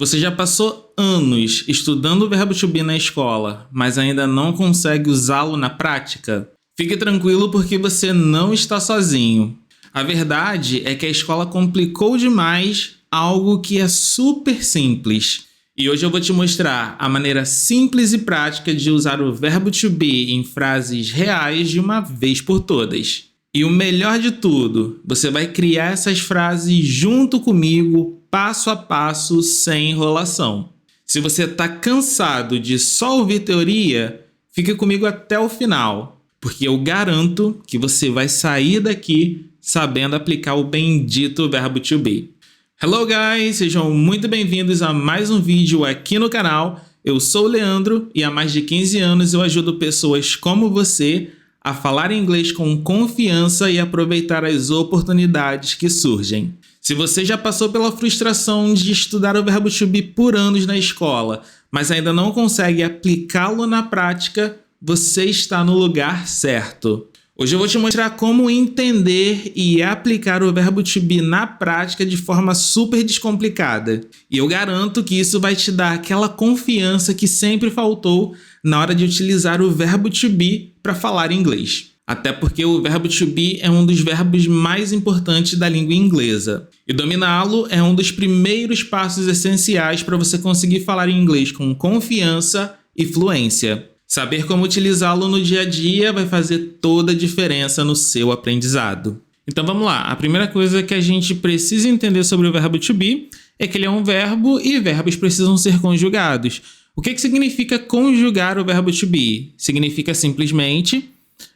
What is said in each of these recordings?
Você já passou anos estudando o verbo to be na escola, mas ainda não consegue usá-lo na prática? Fique tranquilo porque você não está sozinho. A verdade é que a escola complicou demais algo que é super simples. E hoje eu vou te mostrar a maneira simples e prática de usar o verbo to be em frases reais de uma vez por todas. E o melhor de tudo, você vai criar essas frases junto comigo, passo a passo, sem enrolação. Se você está cansado de só ouvir teoria, fique comigo até o final, porque eu garanto que você vai sair daqui sabendo aplicar o bendito verbo to be. Hello guys, sejam muito bem-vindos a mais um vídeo aqui no canal. Eu sou o Leandro e há mais de 15 anos eu ajudo pessoas como você a falar inglês com confiança e aproveitar as oportunidades que surgem. Se você já passou pela frustração de estudar o verbo to be por anos na escola, mas ainda não consegue aplicá-lo na prática, você está no lugar certo. Hoje eu vou te mostrar como entender e aplicar o verbo to be na prática de forma super descomplicada. E eu garanto que isso vai te dar aquela confiança que sempre faltou na hora de utilizar o verbo to be para falar inglês. Até porque o verbo to be é um dos verbos mais importantes da língua inglesa. E dominá-lo é um dos primeiros passos essenciais para você conseguir falar inglês com confiança e fluência. Saber como utilizá-lo no dia a dia vai fazer toda a diferença no seu aprendizado. Então vamos lá, a primeira coisa que a gente precisa entender sobre o verbo to be é que ele é um verbo e verbos precisam ser conjugados. O que significa conjugar o verbo to be? Significa simplesmente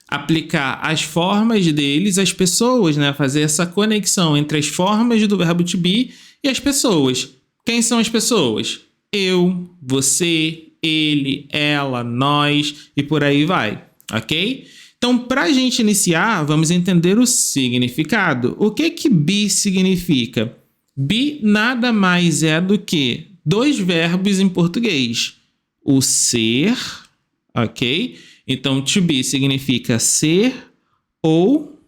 aplicar as formas deles às pessoas, né? Fazer essa conexão entre as formas do verbo to be e as pessoas. Quem são as pessoas? Eu, você, ele, ela, nós e por aí vai, ok? Então, para a gente iniciar, vamos entender o significado. O que be significa? Be nada mais é do que dois verbos em português. O ser, ok? Então, to be significa ser ou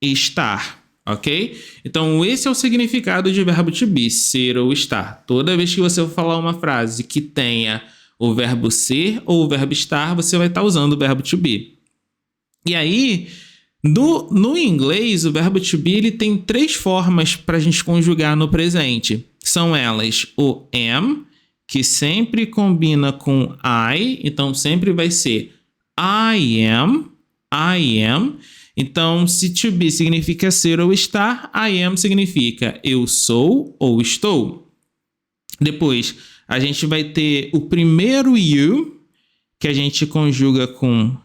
estar, ok? Então, esse é o significado de verbo to be, ser ou estar. Toda vez que você for falar uma frase que tenha o verbo ser ou o verbo estar, você vai estar usando o verbo to be. E aí, no inglês, o verbo to be ele tem três formas para a gente conjugar no presente. São elas o am, que sempre combina com I, então sempre vai ser I am. Então, se to be significa ser ou estar, I am significa eu sou ou estou. Depois, a gente vai ter o primeiro you, que a gente conjuga com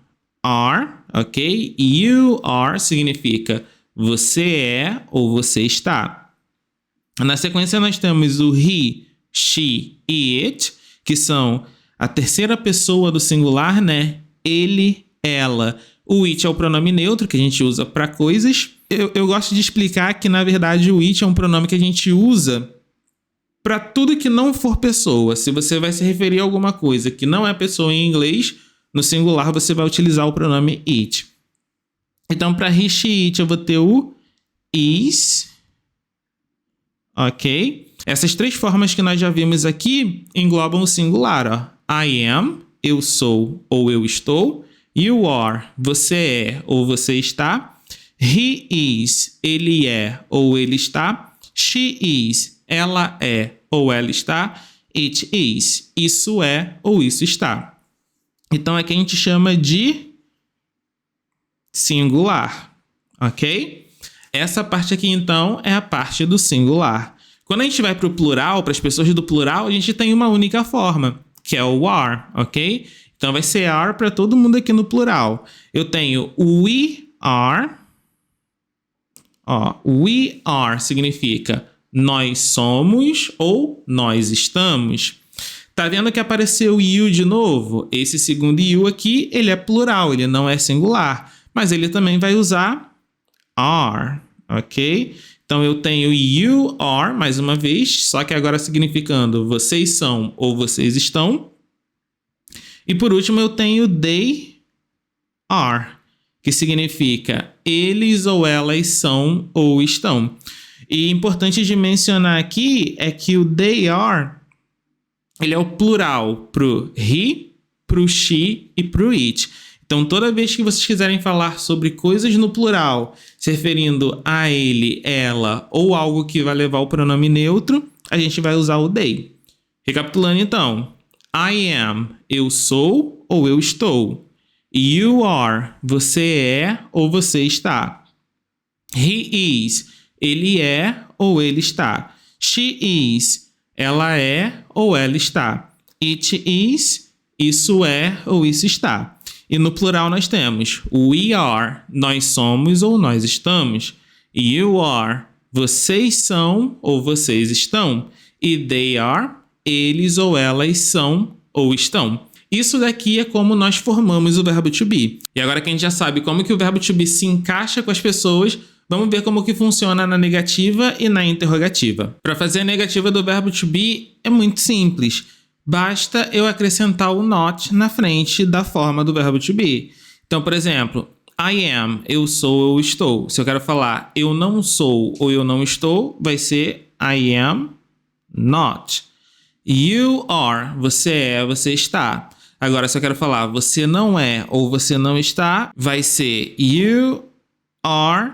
are, ok? You are significa você é ou você está. Na sequência, nós temos o he, she e it, que são a terceira pessoa do singular, né? Ele, ela. O it é o pronome neutro que a gente usa para coisas. Eu gosto de explicar que, na verdade, o it é um pronome que a gente usa para tudo que não for pessoa. Se você vai se referir a alguma coisa que não é pessoa em inglês, no singular você vai utilizar o pronome it. Então, para he, she, it, eu vou ter o is, ok? Essas três formas que nós já vimos aqui englobam o singular. Ó. I am, eu sou ou eu estou. You are, você é ou você está. He is, ele é ou ele está. She is, ela é ou ela está. It is, isso é ou isso está. Então é que a gente chama de singular, ok? Essa parte aqui, então, é a parte do singular. Quando a gente vai para o plural, para as pessoas do plural, a gente tem uma única forma, que é o are, ok? Então vai ser are para todo mundo aqui no plural. Eu tenho we are. Ó, we are significa nós somos ou nós estamos. Tá vendo que apareceu you de novo? Esse segundo you aqui, ele é plural, ele não é singular. Mas ele também vai usar are, ok? Então, eu tenho you are, mais uma vez, só que agora significando vocês são ou vocês estão. E por último, eu tenho they are, que significa eles ou elas são ou estão. E importante de mencionar aqui é que o they are, ele é o plural pro he, pro she e pro it. Então, toda vez que vocês quiserem falar sobre coisas no plural, se referindo a ele, ela ou algo que vai levar o pronome neutro, a gente vai usar o they. Recapitulando então, I am, eu sou ou eu estou. You are, você é ou você está. He is, ele é ou ele está. She is, ela é ou ela está. It is, isso é ou isso está. E no plural nós temos we are, nós somos ou nós estamos. You are, vocês são ou vocês estão. E they are, eles ou elas são ou estão. Isso daqui é como nós formamos o verbo to be. E agora que a gente já sabe como que o verbo to be se encaixa com as pessoas, vamos ver como que funciona na negativa e na interrogativa. Para fazer a negativa do verbo to be é muito simples. Basta eu acrescentar o not na frente da forma do verbo to be. Então, por exemplo, I am, eu sou ou estou. Se eu quero falar eu não sou ou eu não estou, vai ser I am not. You are, você é, você está. Agora, se eu quero falar você não é ou você não está, vai ser you are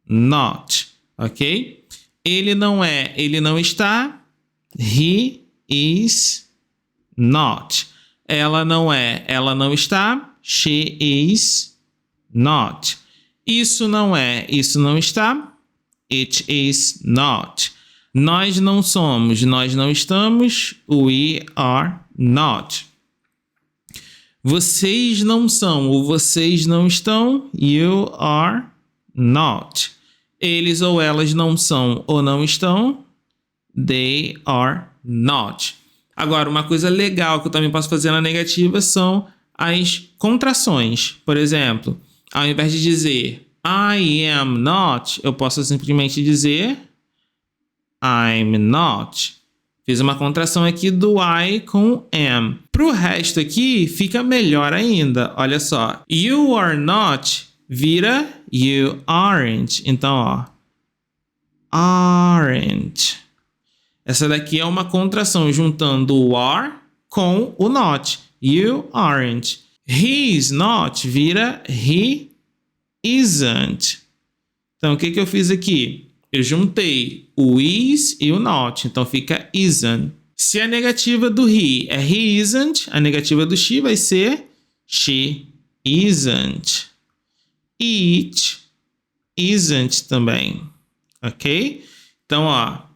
not, ok? Ele não é, ele não está. He is not. Ela não é, ela não está. She is not. Isso não é, isso não está. It is not. Nós não somos, nós não estamos. We are not. Vocês não são ou vocês não estão. You are not. Eles ou elas não são ou não estão. They are not. Agora, uma coisa legal que eu também posso fazer na negativa são as contrações. Por exemplo, ao invés de dizer I am not, eu posso simplesmente dizer I'm not. Fiz uma contração aqui do I com am. Pro resto aqui, fica melhor ainda. Olha só. You are not vira you aren't. Então, ó. Aren't. Essa daqui é uma contração juntando o are com o not. You aren't. He is not vira he isn't. Então, o que eu fiz aqui? Eu juntei o is e o not. Então, fica isn't. Se a negativa do he é he isn't, a negativa do she vai ser she isn't. It isn't também. Ok? Então, ó.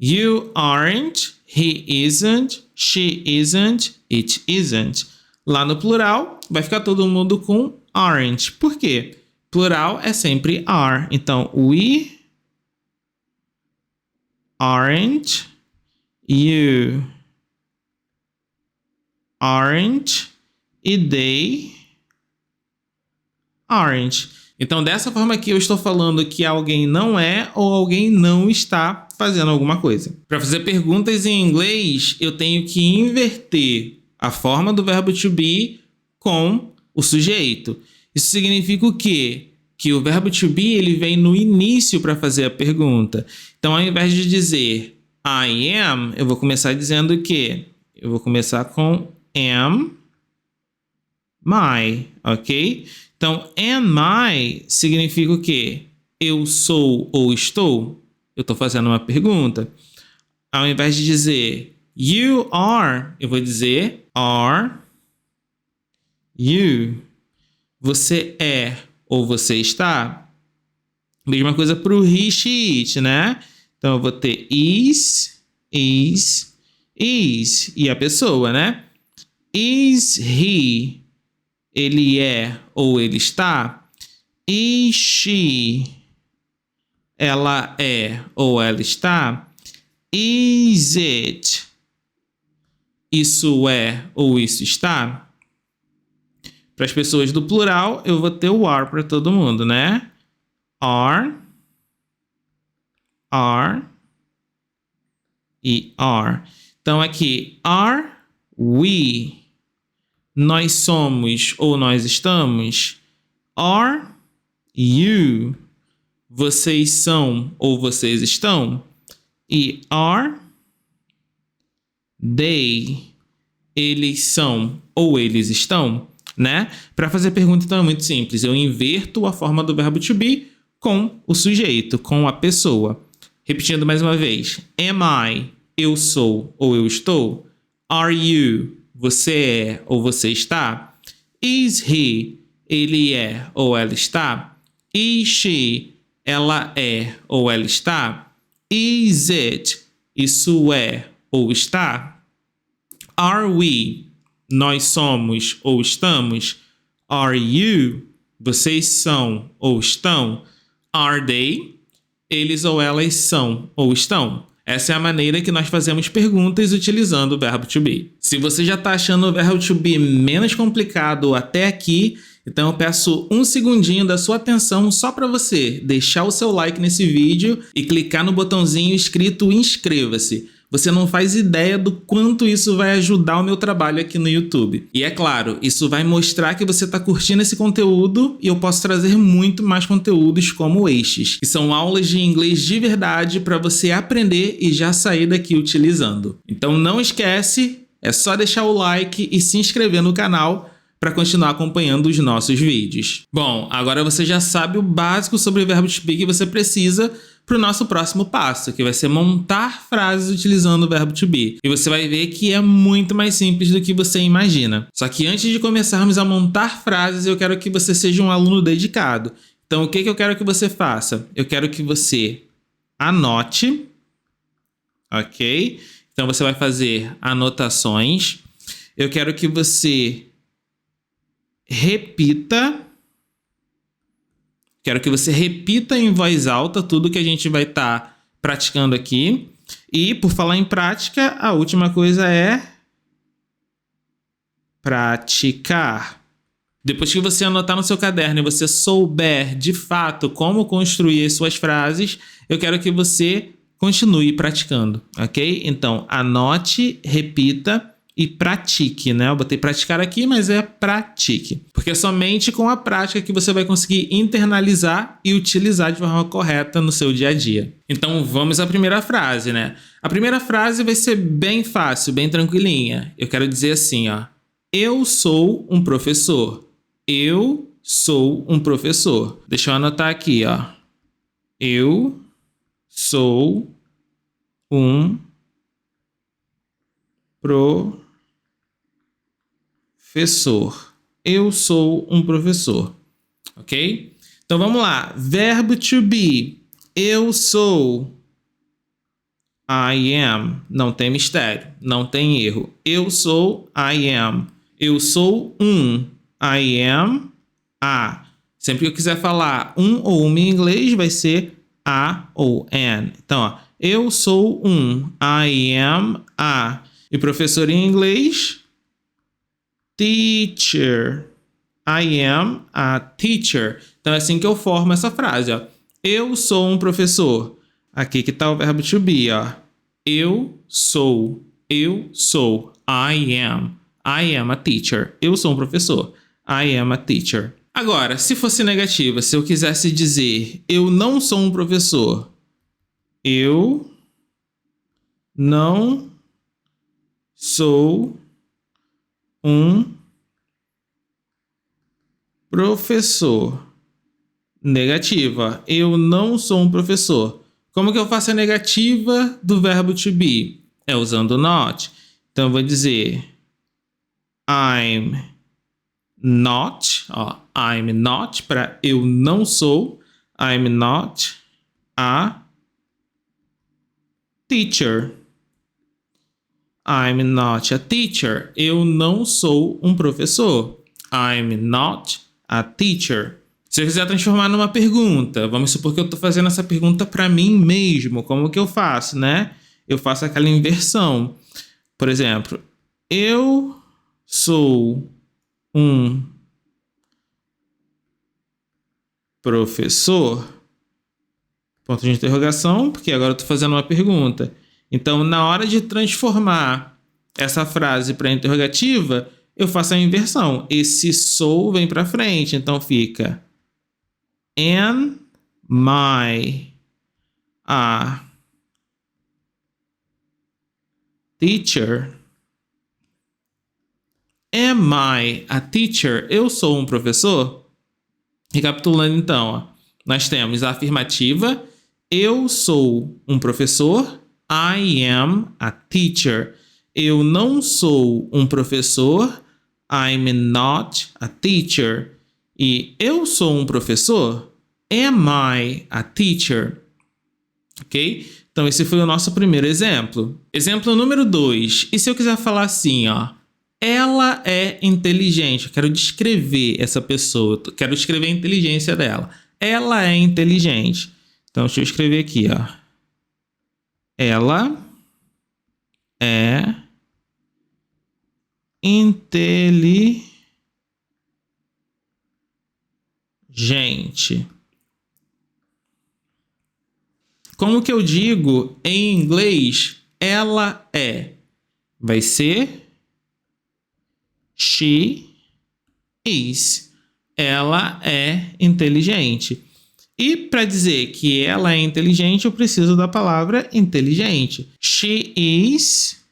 You aren't, he isn't, she isn't, it isn't. Lá no plural, vai ficar todo mundo com aren't. Por quê? Plural é sempre are. Então, we aren't, you aren't e they aren't. Então, dessa forma aqui, eu estou falando que alguém não é ou alguém não está fazendo alguma coisa. Para fazer perguntas em inglês, eu tenho que inverter a forma do verbo to be com o sujeito. Isso significa o quê? Que o verbo to be ele vem no início para fazer a pergunta. Então, ao invés de dizer I am, eu vou começar dizendo o quê? Eu vou começar com am my, ok? Então, am I significa o quê? Eu sou ou estou? Eu estou fazendo uma pergunta. Ao invés de dizer you are, eu vou dizer are you. Você é ou você está? Mesma coisa para o he, she, it, né? Então, eu vou ter is. E a pessoa, né? Is he, ele é ou ele está? Is she, ela é ou ela está? Is it, isso é ou isso está? Para as pessoas do plural, eu vou ter o are para todo mundo, né? Are e are. Então, aqui, are we, nós somos ou nós estamos? Are you, vocês são ou vocês estão. E are, they, eles são ou eles estão, né? Para fazer pergunta, então, é muito simples. Eu inverto a forma do verbo to be com o sujeito, com a pessoa. Repetindo mais uma vez. Am I, eu sou ou eu estou. Are you, você é ou você está. Is he, ele é ou ela está. Is she, ela é ou ela está. Is it, isso é ou está. Are we, nós somos ou estamos. Are you, vocês são ou estão. Are they, eles ou elas são ou estão. Essa é a maneira que nós fazemos perguntas utilizando o verbo to be. Se você já está achando o verbo to be menos complicado até aqui, então eu peço um segundinho da sua atenção só para você deixar o seu like nesse vídeo e clicar no botãozinho escrito inscreva-se. Você não faz ideia do quanto isso vai ajudar o meu trabalho aqui no YouTube. E é claro, isso vai mostrar que você está curtindo esse conteúdo e eu posso trazer muito mais conteúdos como estes, que são aulas de inglês de verdade para você aprender e já sair daqui utilizando. Então não esquece, é só deixar o like e se inscrever no canal para continuar acompanhando os nossos vídeos. Bom, agora você já sabe o básico sobre o verbo to be que você precisa para o nosso próximo passo, que vai ser montar frases utilizando o verbo to be. E você vai ver que é muito mais simples do que você imagina. Só que antes de começarmos a montar frases, eu quero que você seja um aluno dedicado. Então, o que eu quero que você faça? Eu quero que você anote, ok? Então, você vai fazer anotações. Eu quero que você repita. Quero que você repita em voz alta tudo que a gente vai estar praticando aqui. E, por falar em prática, a última coisa é praticar. Depois que você anotar no seu caderno e você souber, de fato, como construir suas frases, eu quero que você continue praticando, ok? Então, anote, repita e pratique, né? Eu botei praticar aqui, mas é pratique. Porque é somente com a prática que você vai conseguir internalizar e utilizar de forma correta no seu dia a dia. Então vamos à primeira frase, né? A primeira frase vai ser bem fácil, bem tranquilinha. Eu quero dizer assim, ó. Eu sou um professor. Eu sou um professor. Deixa eu anotar aqui, ó. Eu sou um professor. Eu sou um professor. Ok? Então vamos lá. Verbo to be. Eu sou. I am. Não tem mistério. Não tem erro. Eu sou. I am. Eu sou um. I am a. Sempre que eu quiser falar um ou uma em inglês, vai ser a ou an. Então, ó. Eu sou um. I am a. E professor em inglês? Teacher. I am a teacher. Então é assim que eu formo essa frase, ó. Eu sou um professor. Aqui que tá o verbo to be, ó. Eu sou. Eu sou. I am. I am a teacher. Eu sou um professor. I am a teacher. Agora, se fosse negativa, se eu quisesse dizer eu não sou um professor. Eu não sou um professor. Negativa. Eu não sou um professor. Como que eu faço a negativa do verbo to be? É usando not. Então eu vou dizer I'm not. Ó, I'm not para eu não sou. I'm not a teacher. I'm not a teacher. Eu não sou um professor. I'm not a teacher. Se eu quiser transformar numa pergunta, vamos supor que eu estou fazendo essa pergunta para mim mesmo. Como que eu faço, né? Eu faço aquela inversão. Por exemplo, eu sou um professor? Ponto de interrogação, porque agora eu estou fazendo uma pergunta. Então, na hora de transformar essa frase para interrogativa, eu faço a inversão. Esse sou vem para frente, então fica am my a teacher? Am I a teacher? Eu sou um professor? Recapitulando então, ó, nós temos a afirmativa, eu sou um professor, I am a teacher. Eu não sou um professor, I'm not a teacher. E eu sou um professor, am I a teacher? Ok? Então esse foi o nosso primeiro exemplo. Exemplo número 2. E se eu quiser falar assim, ó, ela é inteligente. Eu quero descrever essa pessoa. Eu quero descrever a inteligência dela. Ela é inteligente. Então, deixa eu escrever aqui, ó. Ela é inteligente. Como que eu digo em inglês ela é? Vai ser she is. Ela é inteligente. E para dizer que ela é inteligente, eu preciso da palavra inteligente. She is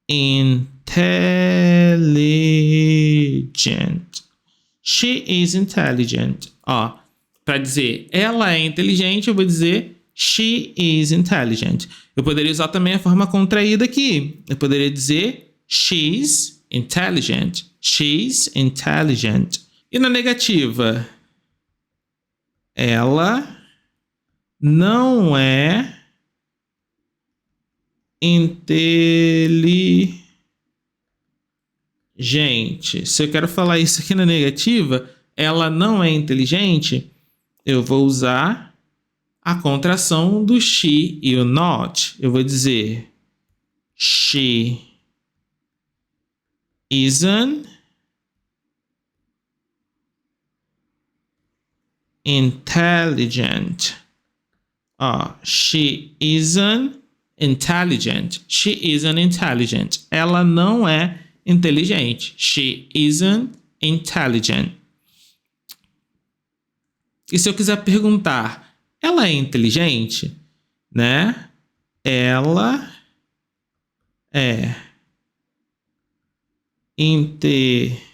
intelligent. She is intelligent. Ó, para dizer ela é inteligente, eu vou dizer she is intelligent. Eu poderia usar também a forma contraída aqui. Eu poderia dizer she's intelligent. She's intelligent. E na negativa? Ela não é inteligente. Se eu quero falar isso aqui na negativa, ela não é inteligente, eu vou usar a contração do she e o not. Eu vou dizer she isn't intelligent. She isn't intelligent. She isn't intelligent. Ela não é inteligente. She isn't intelligent. E se eu quiser perguntar, ela é inteligente? Né? Ela é inteligente.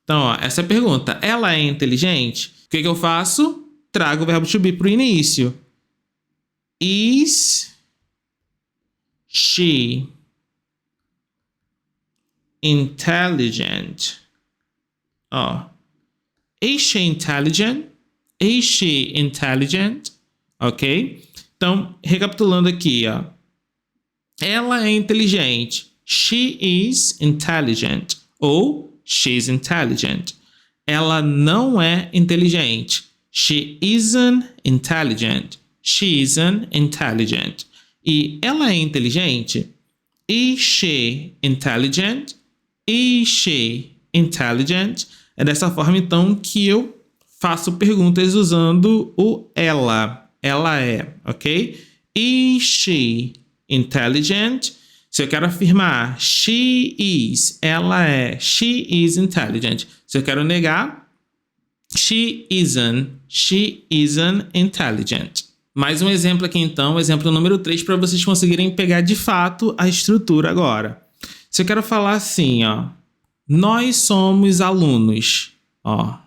Então, ó, essa é a pergunta. Ela é inteligente? O que eu faço? Trago o verbo to be para o início. Is she intelligent? Ó. Is she intelligent? Is she intelligent? Ok? Então, recapitulando aqui, ó. Ela é inteligente. She is intelligent. Ou she's intelligent. Ela não é inteligente. She isn't intelligent. She isn't intelligent. E ela é inteligente? Is she intelligent? Is she intelligent? É dessa forma, então, que eu faço perguntas usando o ela. Ela é, ok? Is she intelligent? Se eu quero afirmar she is, ela é, she is intelligent. Se eu quero negar, she isn't intelligent. Mais um exemplo aqui então, exemplo número 3, para vocês conseguirem pegar de fato a estrutura agora. Se eu quero falar assim, ó, nós somos alunos, ó.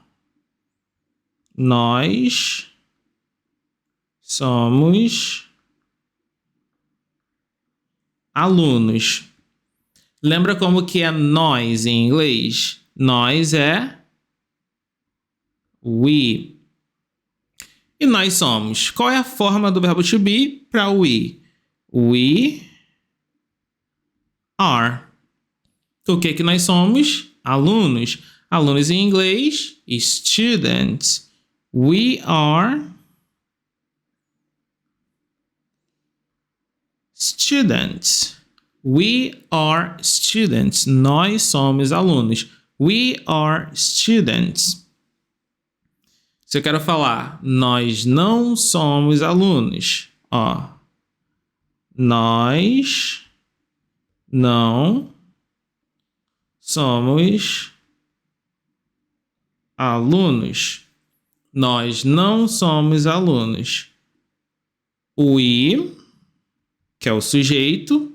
Nós somos alunos. Lembra como que é nós em inglês? Nós é we. E nós somos. Qual é a forma do verbo to be para we? We are. O que nós somos? Alunos. Alunos em inglês, students. We are students. We are students. Nós somos alunos. We are students. Se eu quero falar, nós não somos alunos. Ó, nós não somos alunos. Nós não somos alunos. We, que é o sujeito,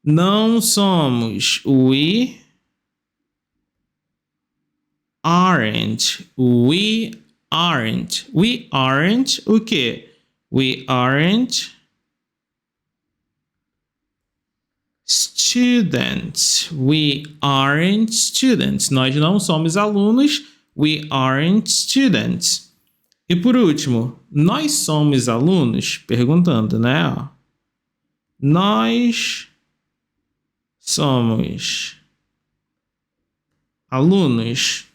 não somos. We aren't. We aren't. We aren't o quê? We aren't students. We aren't students. Nós não somos alunos. We aren't students. E por último, nós somos alunos? Perguntando, né? Nós somos alunos.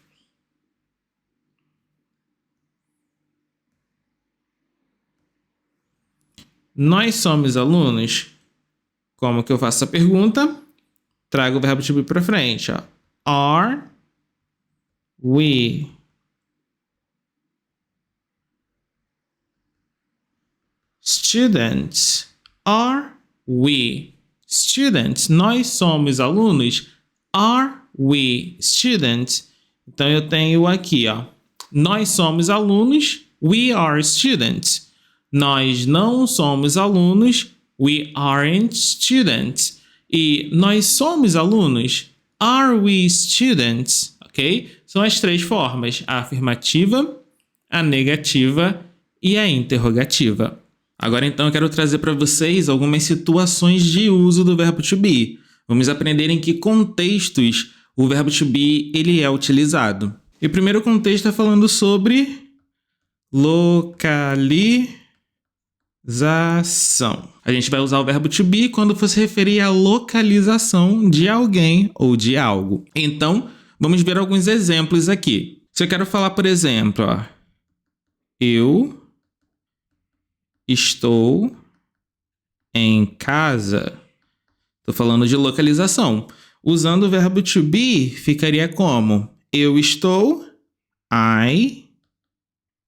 Nós somos alunos? Como que eu faço a pergunta? Trago o verbo to be para frente. Ó. Are we students? Are we students? Nós somos alunos? Are we students? Então eu tenho aqui, ó. Nós somos alunos. We are students. Nós não somos alunos. We aren't students. E nós somos alunos. Are we students? Ok? São as três formas: a afirmativa, a negativa e a interrogativa. Agora, então, eu quero trazer para vocês algumas situações de uso do verbo to be. Vamos aprender em que contextos o verbo to be ele é utilizado. E o primeiro contexto é falando sobre localização. A gente vai usar o verbo to be quando for se referir à localização de alguém ou de algo. Então, vamos ver alguns exemplos aqui. Se eu quero falar, por exemplo, ó, eu estou em casa. Estou falando de localização. Usando o verbo to be, ficaria como? Eu estou, I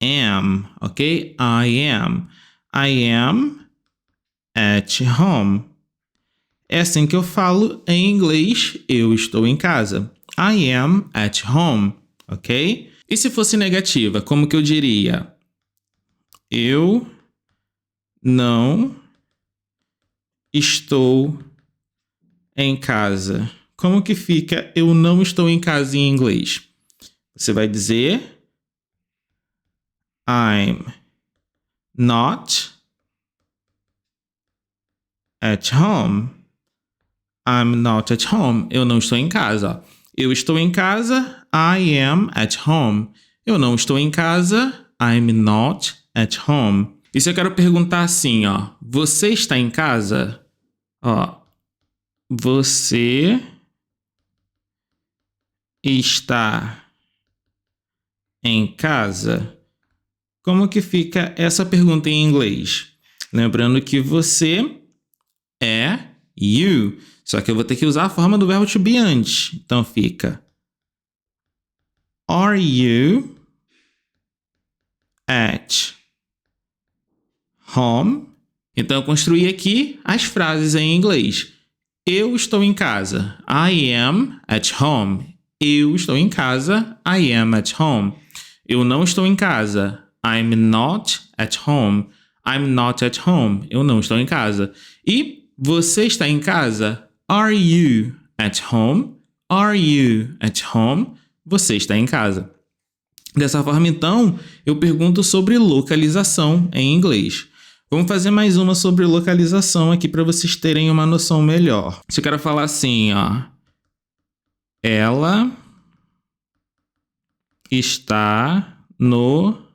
am, ok? I am. I am at home. É assim que eu falo em inglês, eu estou em casa. I am at home, ok? E se fosse negativa, como que eu diria? Eu não estou em casa. Como que fica eu não estou em casa em inglês? Você vai dizer I'm not at home. I'm not at home. Eu não estou em casa. Eu estou em casa. I am at home. Eu não estou em casa. I'm not at home. E se eu quero perguntar assim, ó. Você está em casa? Ó. Você está em casa? Como que fica essa pergunta em inglês? Lembrando que você é you. Só que eu vou ter que usar a forma do verbo to be antes. Então fica Are you at home? Então eu construí aqui as frases em inglês. Eu estou em casa. I am at home. Eu estou em casa. I am at home. Eu não estou em casa. I'm not at home. I'm not at home. Eu não estou em casa. E você está em casa? Are you at home? Are you at home? Você está em casa. Dessa forma, então, eu pergunto sobre localização em inglês. Vamos fazer mais uma sobre localização aqui para vocês terem uma noção melhor. Se eu quero falar assim, ó. Ela está no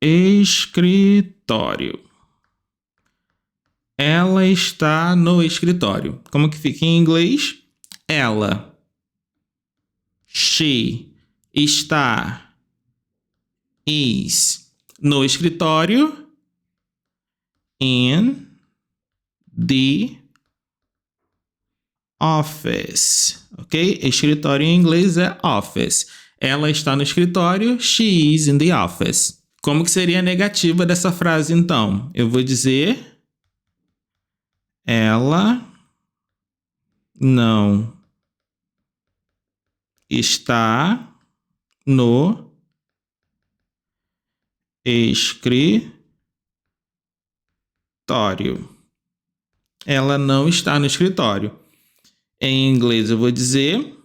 escritório. Ela está no escritório. Como que fica em inglês? Ela. She está. Is. No escritório. In the office. Ok? Escritório em inglês é office. Ela está no escritório. She is in the office. Como que seria a negativa dessa frase, então? Eu vou dizer... Ela não está no escritório. Ela não está no escritório. Em inglês eu vou dizer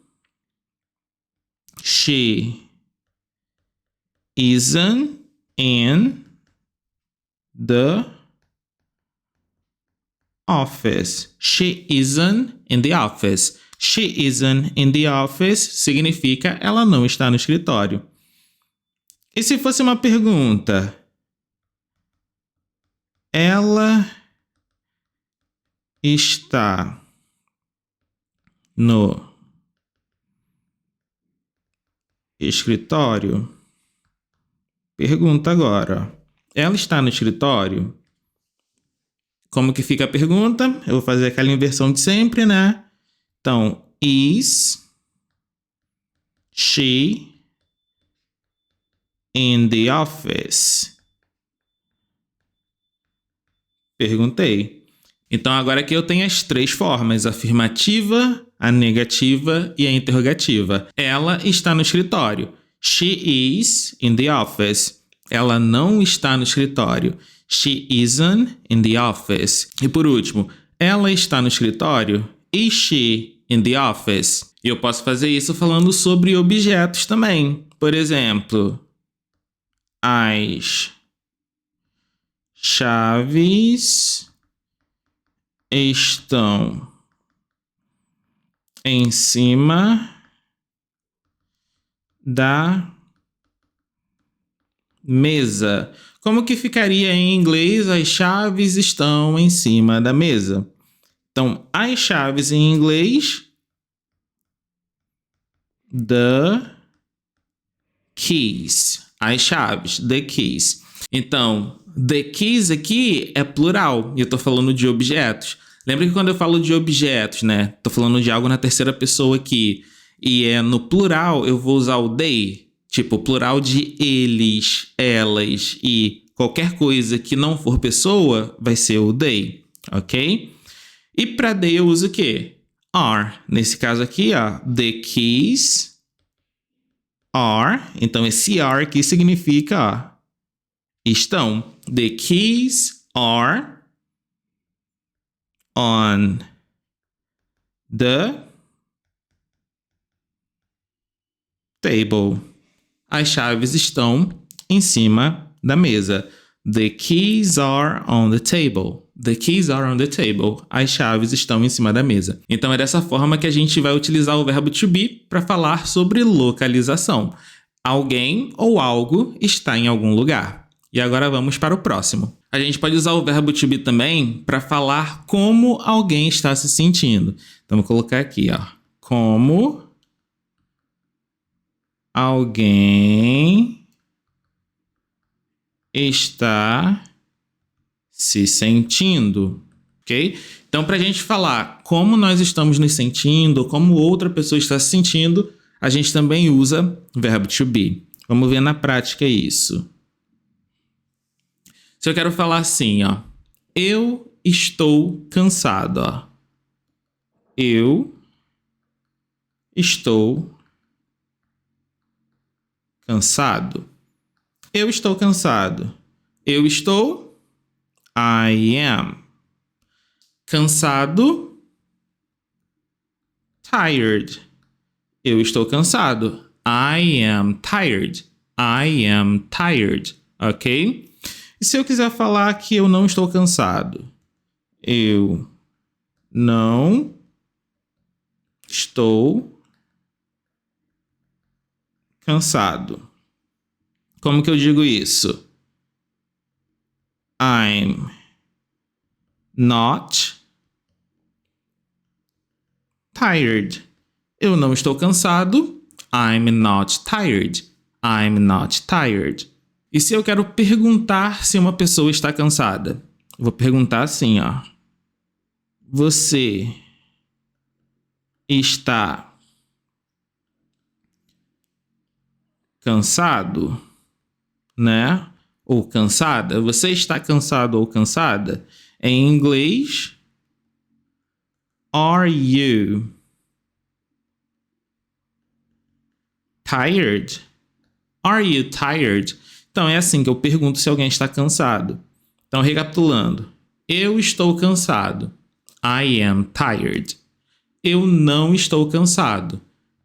she isn't in the office. She isn't in the office. She isn't in the office significa ela não está no escritório. E se fosse uma pergunta? Ela está no escritório? Pergunta agora. Ela está no escritório? Como que fica a pergunta? Eu vou fazer aquela inversão de sempre, né? Então, is she in the office? Perguntei. Então, agora aqui eu tenho as três formas: a afirmativa, a negativa e a interrogativa. Ela está no escritório. She is in the office. Ela não está no escritório. She isn't in the office. E por último, ela está no escritório? Is she in the office? E eu posso fazer isso falando sobre objetos também. Por exemplo, as chaves estão em cima da mesa. Como que ficaria em inglês? As chaves estão em cima da mesa. Então, as chaves em inglês, the keys. As chaves, the keys. Então, the keys aqui é plural e eu tô falando de objetos. Lembra que quando eu falo de objetos, né? Tô falando de algo na terceira pessoa aqui. E é no plural, eu vou usar o they. Tipo, plural de eles, elas e qualquer coisa que não for pessoa vai ser o they, ok? E para they eu uso o quê? Are. Nesse caso aqui, ó, the keys are. Então esse are aqui significa, ó, estão. The keys are on the table. As chaves estão em cima da mesa. The keys are on the table. The keys are on the table. As chaves estão em cima da mesa. Então é dessa forma que a gente vai utilizar o verbo to be para falar sobre localização. Alguém ou algo está em algum lugar. E agora vamos para o próximo. A gente pode usar o verbo to be também para falar como alguém está se sentindo. Então vou colocar aqui, ó. Como alguém está se sentindo, ok? Então, para a gente falar como nós estamos nos sentindo, como outra pessoa está se sentindo, a gente também usa o verbo to be. Vamos ver na prática isso. Se eu quero falar assim, ó, eu estou cansado, ó. Eu estou cansado. Eu estou cansado. Eu estou. I am. Cansado. Tired. Eu estou cansado. I am tired. I am tired. Ok? E se eu quiser falar que eu não estou cansado? Eu não estou cansado. Como que eu digo isso? I'm not tired. Eu não estou cansado. I'm not tired. I'm not tired. E se eu quero perguntar se uma pessoa está cansada? Vou perguntar assim, ó. Você está cansado? Né? Ou cansada? Você está cansado ou cansada? Em inglês, are you tired? Are you tired? Então, é assim que eu pergunto se alguém está cansado. Então, recapitulando. Eu estou cansado. I am tired. Eu não estou cansado.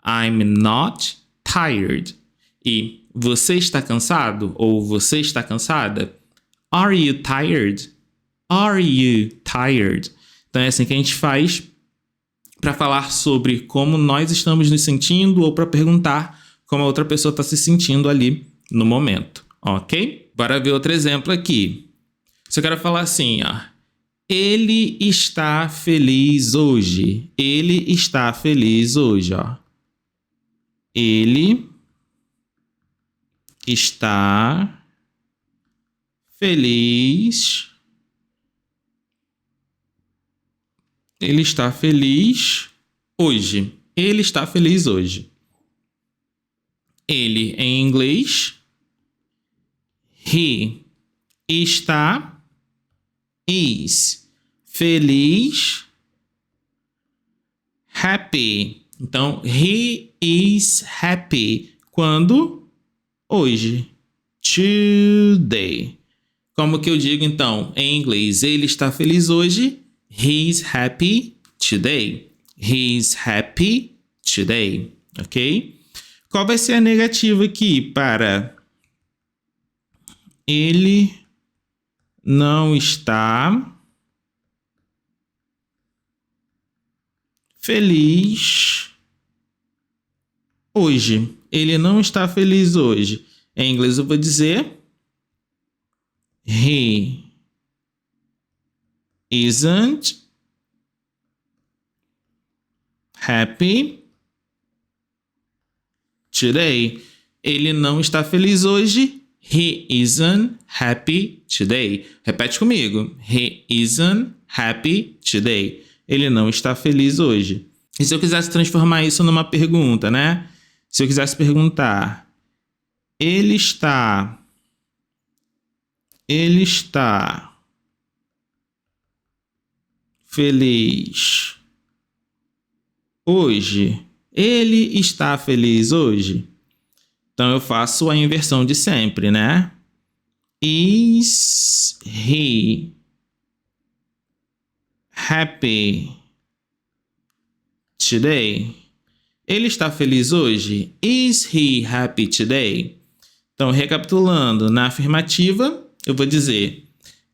I'm not tired. E você está cansado? Ou você está cansada? Are you tired? Are you tired? Então é assim que a gente faz para falar sobre como nós estamos nos sentindo ou para perguntar como a outra pessoa está se sentindo ali no momento, ok? Bora ver outro exemplo aqui. Se eu quero falar assim, ó. Ele está feliz hoje. Ele está feliz hoje, ó. Ele está feliz. Ele está feliz hoje. Ele está feliz hoje. Ele, em inglês, he está, is, feliz, happy. Então, he is happy. Quando? Hoje. Today. Como que eu digo, então, em inglês? Ele está feliz hoje. He's happy today. He's happy today. Ok? Qual vai ser a negativa aqui para ele não está feliz hoje? Ele não está feliz hoje. Em inglês eu vou dizer he isn't happy today. Ele não está feliz hoje. He isn't happy today. Repete comigo. He isn't happy today. Ele não está feliz hoje. E se eu quisesse transformar isso numa pergunta, né? Se eu quisesse perguntar, ele está feliz hoje? Ele está feliz hoje? Então eu faço a inversão de sempre, né? Is he happy today? Ele está feliz hoje? Is he happy today? Então, recapitulando, na afirmativa, eu vou dizer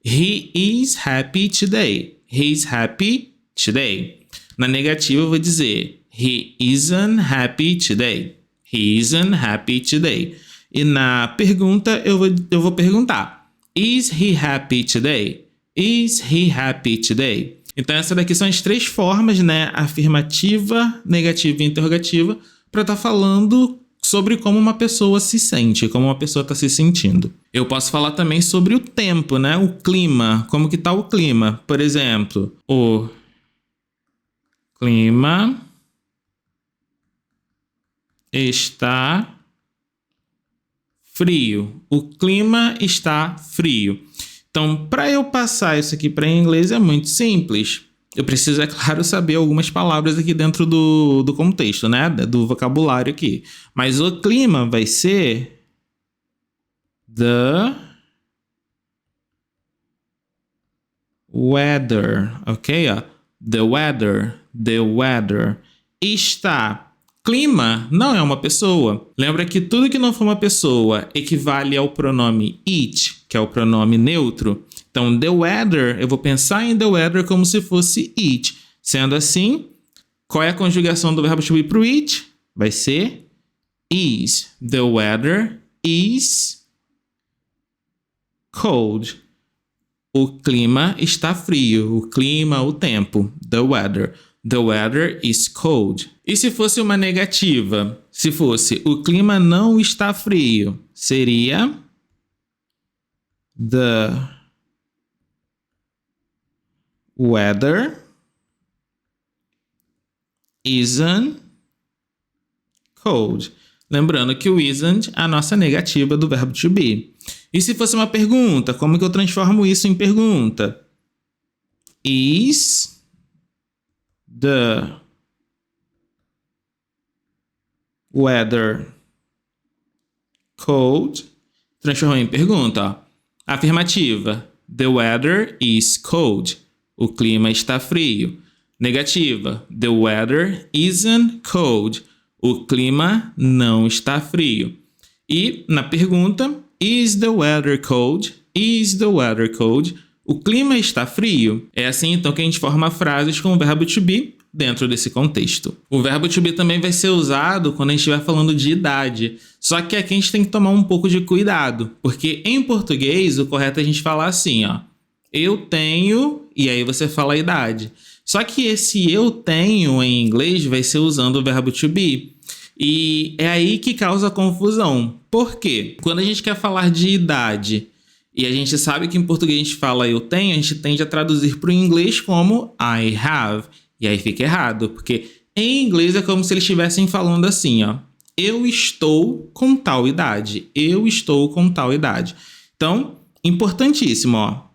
he is happy today. He is happy today. Na negativa, eu vou dizer he isn't happy today. He isn't happy today. E na pergunta, eu vou perguntar is he happy today? Is he happy today? Então, essas daqui são as três formas, né? Afirmativa, negativa e interrogativa, para estar falando sobre como uma pessoa se sente, como uma pessoa está se sentindo. Eu posso falar também sobre o tempo, né? O clima, como que tá o clima. Por exemplo, o clima está frio. O clima está frio. Então, para eu passar isso aqui para inglês é muito simples. Eu preciso, é claro, saber algumas palavras aqui dentro do contexto, né? Do vocabulário aqui. Mas o clima vai ser the weather, ok? Ó. The weather. Está. Clima não é uma pessoa. Lembra que tudo que não for uma pessoa equivale ao pronome it, que é o pronome neutro. Então, the weather, eu vou pensar em the weather como se fosse it. Sendo assim, qual é a conjugação do verbo to be pro it? Vai ser is. The weather is cold. O clima está frio. O clima, o tempo. The weather. The weather is cold. E se fosse uma negativa? Se fosse o clima não está frio, seria the weather isn't cold. Lembrando que o isn't é a nossa negativa do verbo to be. E se fosse uma pergunta, como que eu transformo isso em pergunta? Is the weather cold. Transformou em pergunta, ó. Afirmativa. The weather is cold. O clima está frio. Negativa. The weather isn't cold. O clima não está frio. E na pergunta, is the weather cold? Is the weather cold? O clima está frio? É assim então que a gente forma frases com o verbo to be dentro desse contexto. O verbo to be também vai ser usado quando a gente estiver falando de idade. Só que aqui a gente tem que tomar um pouco de cuidado, porque em português o correto é a gente falar assim, ó. Eu tenho, e aí você fala a idade. Só que esse eu tenho em inglês vai ser usando o verbo to be. E é aí que causa confusão. Por quê? Quando a gente quer falar de idade e a gente sabe que em português a gente fala eu tenho, a gente tende a traduzir para o inglês como I have. E aí fica errado, porque em inglês é como se eles estivessem falando assim, ó. Eu estou com tal idade. Eu estou com tal idade. Então, importantíssimo, ó.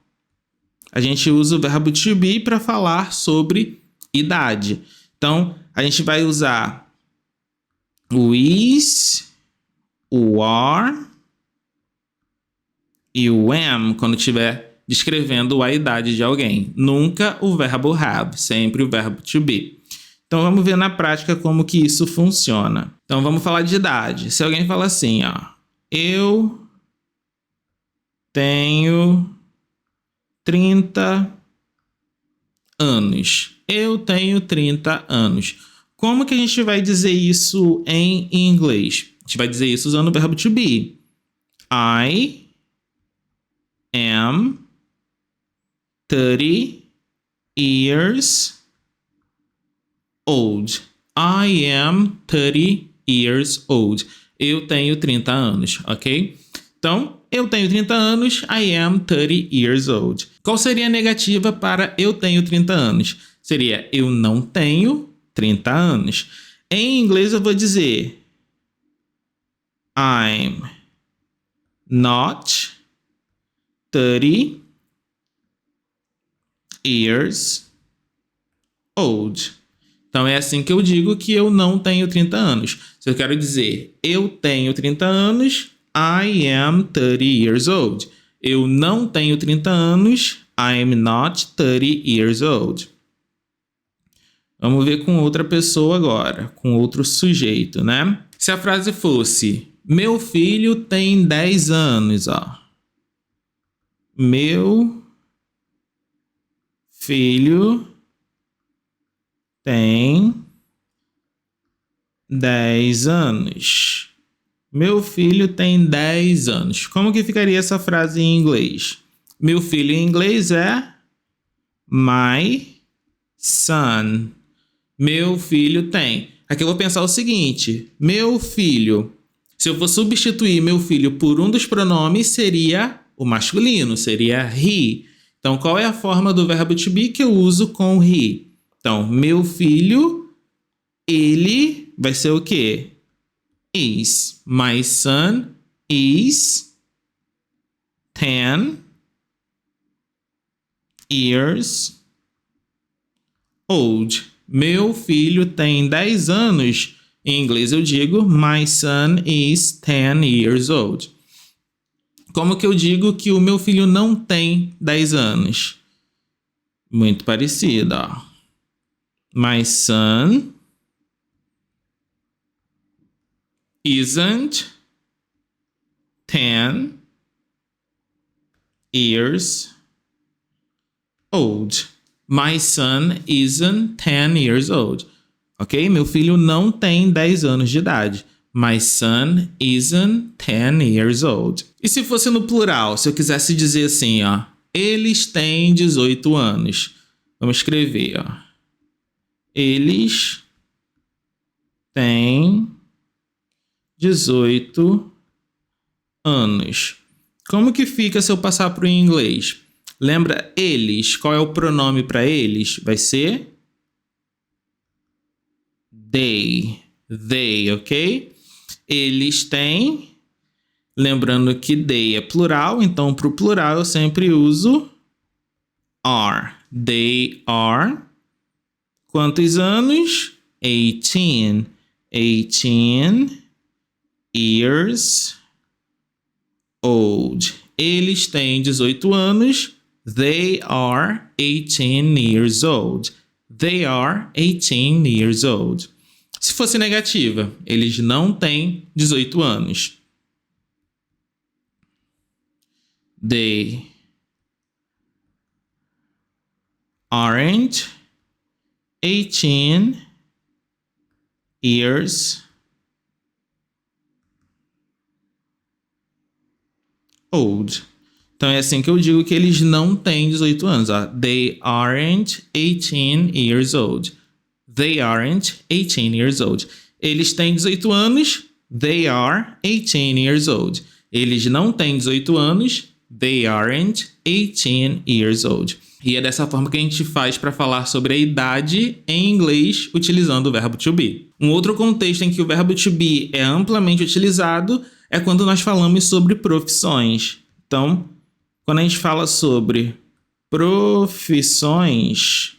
A gente usa o verbo to be para falar sobre idade. Então, a gente vai usar o is, o are e o am quando estiver descrevendo a idade de alguém. Nunca o verbo have, sempre o verbo to be. Então vamos ver na prática como que isso funciona. Então vamos falar de idade. Se alguém fala assim, ó, eu tenho 30 anos. Eu tenho 30 anos. Como que a gente vai dizer isso em inglês? A gente vai dizer isso usando o verbo to be. I am 30 years old. I am 30 years old. Eu tenho 30 anos, ok? Então, eu tenho 30 anos, I am 30 years old. Qual seria a negativa para eu tenho 30 anos? Seria eu não tenho 30 anos. Em inglês eu vou dizer I'm not 30 years old. Então é assim que eu digo que eu não tenho 30 anos. Se eu quero dizer eu tenho 30 anos, I am 30 years old. Eu não tenho 30 anos, I'm not 30 years old. Vamos ver com outra pessoa agora, com outro sujeito, né? Se a frase fosse, meu filho tem 10 anos, ó. Meu filho tem 10 anos. Meu filho tem 10 anos. Como que ficaria essa frase em inglês? Meu filho em inglês é my son. Meu filho tem. Aqui eu vou pensar o seguinte. Meu filho. Se eu for substituir meu filho por um dos pronomes, seria o masculino, seria he. Então, qual é a forma do verbo to be que eu uso com he? Então, meu filho, ele vai ser o quê? Is. My son is 10 years old. Meu filho tem 10 anos. Em inglês eu digo my son is 10 years old. Como que eu digo que o meu filho não tem 10 anos? Muito parecido, ó. My son isn't 10 years old. My son isn't 10 years old. Ok? Meu filho não tem 10 anos de idade. My son isn't 10 years old. E se fosse no plural, se eu quisesse dizer assim, ó, eles têm 18 anos. Vamos escrever, ó. Eles têm 18 anos. Como que fica se eu passar para o inglês? Lembra eles? Qual é o pronome para eles? Vai ser they. They, ok? Eles têm. Lembrando que they é plural, então para o plural eu sempre uso are. They are. Quantos anos? 18. 18 years old. Eles têm 18 anos. They are 18 years old. They are 18 years old. Se fosse negativa, eles não têm 18 anos. They aren't 18 years old. Então é assim que eu digo que eles não têm 18 anos. Ó. They aren't 18 years old. They aren't 18 years old. Eles têm 18 anos. They are 18 years old. Eles não têm 18 anos. They aren't 18 years old. E é dessa forma que a gente faz para falar sobre a idade em inglês utilizando o verbo to be. Um outro contexto em que o verbo to be é amplamente utilizado é quando nós falamos sobre profissões. Então, quando a gente fala sobre profissões,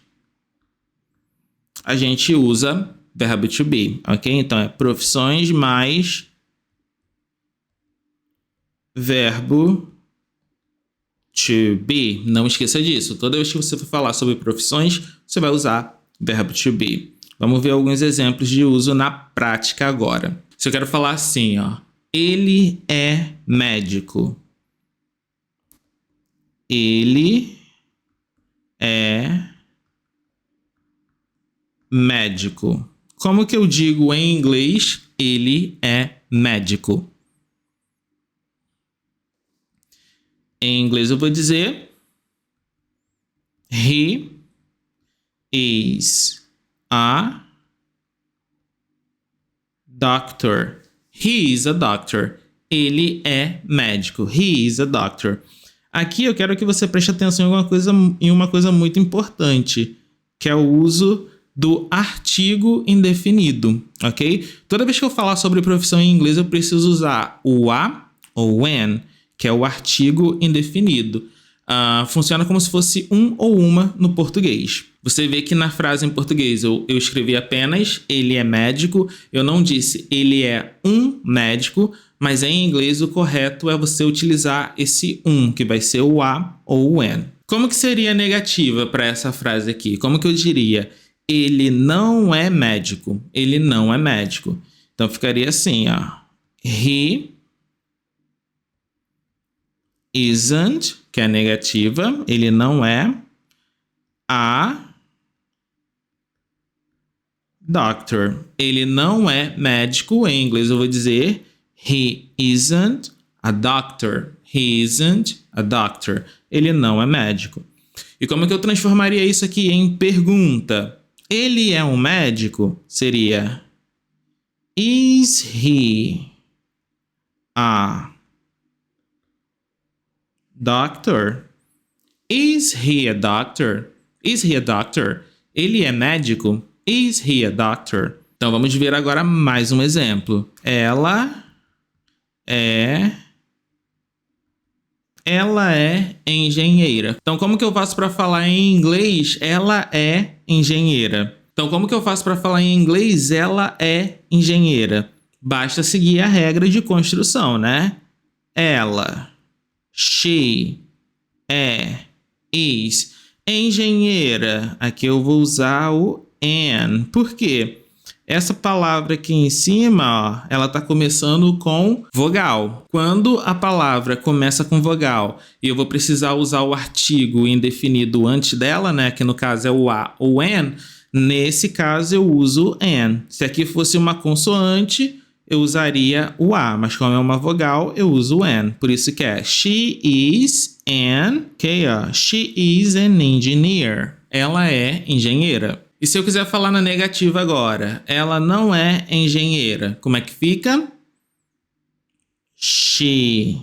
a gente usa verbo to be, ok? Então, é profissões mais verbo to be. Não esqueça disso. Toda vez que você for falar sobre profissões, você vai usar verbo to be. Vamos ver alguns exemplos de uso na prática agora. Se eu quero falar assim, ó. Ele é médico. Ele é médico. Como que eu digo em inglês? Ele é médico. Em inglês eu vou dizer He is a doctor. He is a doctor. Ele é médico. He is a doctor. Aqui eu quero que você preste atenção em uma coisa muito importante, que é o uso do artigo indefinido, ok? Toda vez que eu falar sobre profissão em inglês, eu preciso usar o a ou when, que é o artigo indefinido. Funciona como se fosse um ou uma no português. Você vê que na frase em português eu escrevi apenas ele é médico, eu não disse ele é um médico, mas em inglês o correto é você utilizar esse que vai ser o a ou o when. Como que seria a negativa para essa frase aqui? Como que eu diria? Ele não é médico. Ele não é médico. Então ficaria assim, ó. He isn't, que é a negativa. Ele não é a doctor. Ele não é médico. Em inglês eu vou dizer he isn't a doctor. He isn't a doctor. Ele não é médico. E como que eu transformaria isso aqui em pergunta? Ele é um médico? Seria Is he a doctor? Is he a doctor? Is he a doctor? Ele é médico? Is he a doctor? Então vamos ver agora mais um exemplo. Ela é engenheira. Então, como que eu faço para falar em inglês? Ela é engenheira. Então, como que eu faço para falar em inglês? Ela é engenheira. Basta seguir a regra de construção, né? Ela, she, is. Engenheira. Aqui eu vou usar o an. Por quê? Essa palavra aqui em cima, ó, ela está começando com vogal. Quando a palavra começa com vogal e eu vou precisar usar o artigo indefinido antes dela, né, que no caso é o a ou an, nesse caso eu uso an. Se aqui fosse uma consoante, eu usaria o a, mas como é uma vogal, eu uso an. Por isso que é she is an, ok, ó, she is an engineer. Ela é engenheira. E se eu quiser falar na negativa agora, ela não é engenheira, como é que fica? She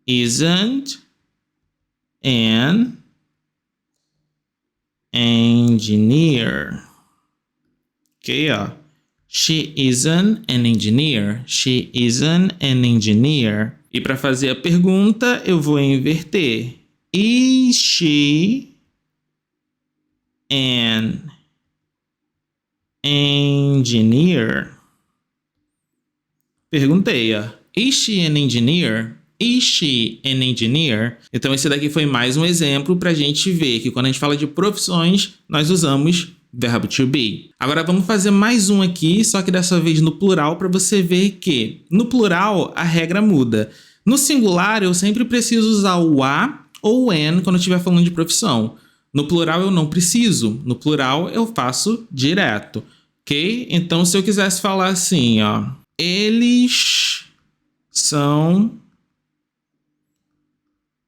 isn't an engineer. Ok, ó. She isn't an engineer. She isn't an engineer. E para fazer a pergunta, eu vou inverter. Is she an engineer? Perguntei, ó. Is she an engineer? Is she an engineer? Então esse daqui foi mais um exemplo para a gente ver que quando a gente fala de profissões, nós usamos verbo to be. Agora vamos fazer mais um aqui, só que dessa vez no plural, para você ver que no plural a regra muda. No singular eu sempre preciso usar o a ou o an quando eu estiver falando de profissão. No plural eu não preciso. No plural eu faço direto, ok? Então se eu quisesse falar assim, ó, eles são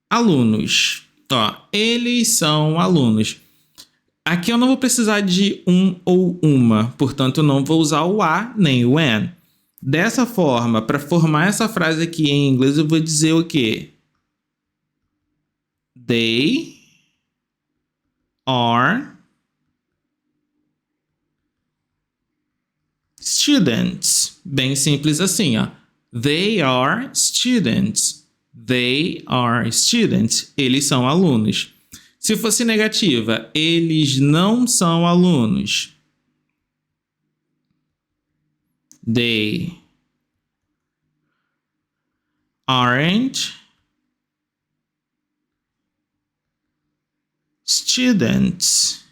alunos. Ó, eles são alunos. Aqui eu não vou precisar de um ou uma, portanto eu não vou usar o a nem o an. Dessa forma, para formar essa frase aqui em inglês, eu vou dizer o quê? They are students. Bem simples assim, ó. They are students. They are students. Eles são alunos. Se fosse negativa, eles não são alunos. They aren't students.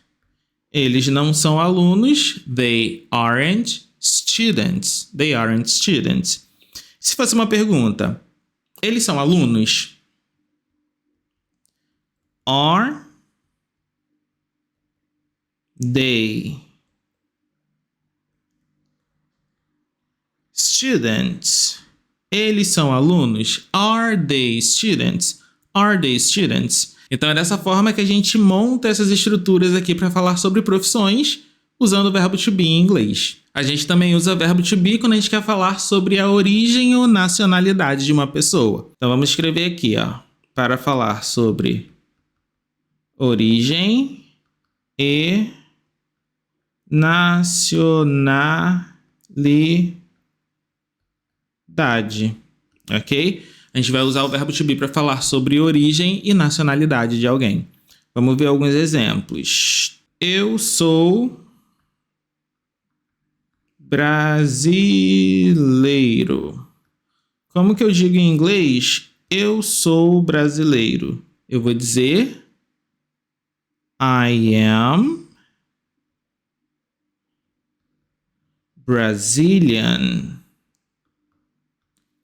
Eles não são alunos. They aren't students. They aren't students. Se fosse uma pergunta, eles são alunos? Are they students? Eles são alunos? Are they students? Are they students? Então é dessa forma que a gente monta essas estruturas aqui para falar sobre profissões usando o verbo to be em inglês. A gente também usa o verbo to be quando a gente quer falar sobre a origem ou nacionalidade de uma pessoa. Então vamos escrever aqui, ó, para falar sobre origem e nacionalidade, ok? A gente vai usar o verbo to be para falar sobre origem e nacionalidade de alguém. Vamos ver alguns exemplos. Eu sou brasileiro. Como que eu digo em inglês? Eu sou brasileiro. Eu vou dizer I am Brazilian.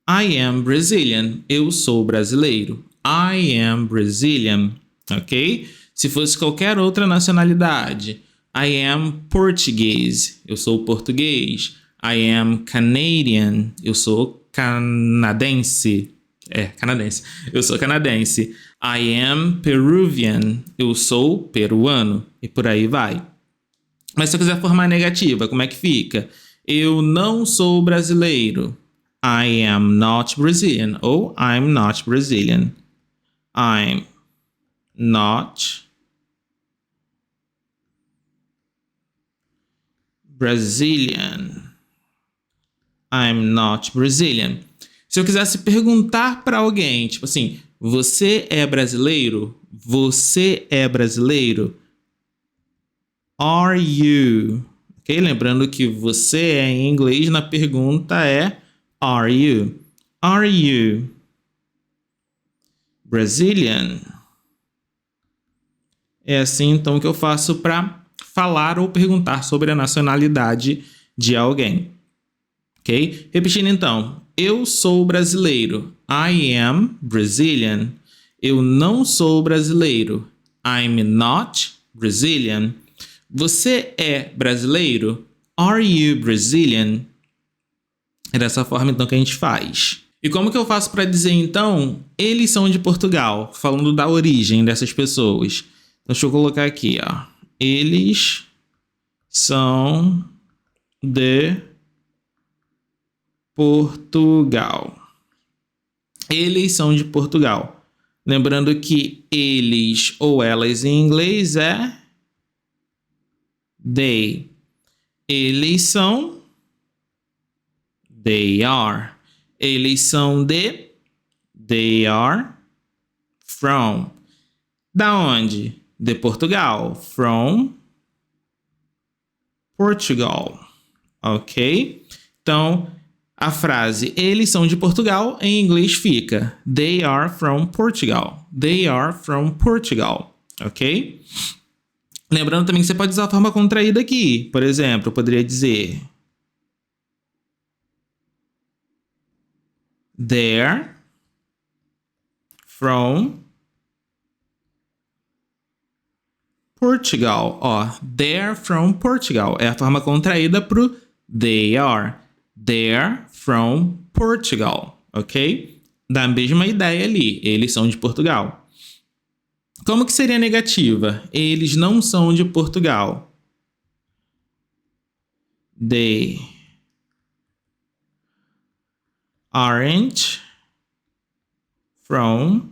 I am Brazilian. Eu sou brasileiro. I am Brazilian. Ok? Se fosse qualquer outra nacionalidade, I am Portuguese. Eu sou português. I am Canadian. Eu sou canadense. Canadense. Eu sou canadense. I am Peruvian. Eu sou peruano. E por aí vai. Mas se eu quiser formar negativa, como é que fica? Eu não sou brasileiro. I am not Brazilian. Ou I'm not Brazilian. I'm not Brazilian. I'm not Brazilian. Se eu quisesse perguntar para alguém, tipo assim, você é brasileiro? Você é brasileiro? Are you? Ok? Lembrando que você é em inglês, na pergunta é are you? Are you Brazilian? É assim então que eu faço para falar ou perguntar sobre a nacionalidade de alguém. Ok? Repetindo então. Eu sou brasileiro. I am Brazilian. Eu não sou brasileiro. I'm not Brazilian. Você é brasileiro? Are you Brazilian? É dessa forma então que a gente faz. E como que eu faço para dizer então, eles são de Portugal, falando da origem dessas pessoas? Então deixa eu colocar aqui, ó. Eles são de Portugal. Eles são de Portugal. Lembrando que eles ou elas em inglês é they. Eles são they are. Eles são de they are from. Da onde? De Portugal. From Portugal. Ok? Então, A frase eles são de Portugal, em inglês fica They are from Portugal. They are from Portugal. Ok? Lembrando também que você pode usar a forma contraída aqui. Por exemplo, eu poderia dizer They're from Portugal. Ó, they're from Portugal. É a forma contraída pro they are. They're from Portugal. Ok? Da mesma ideia ali. Eles são de Portugal. Como que seria a negativa? Eles não são de Portugal. They aren't from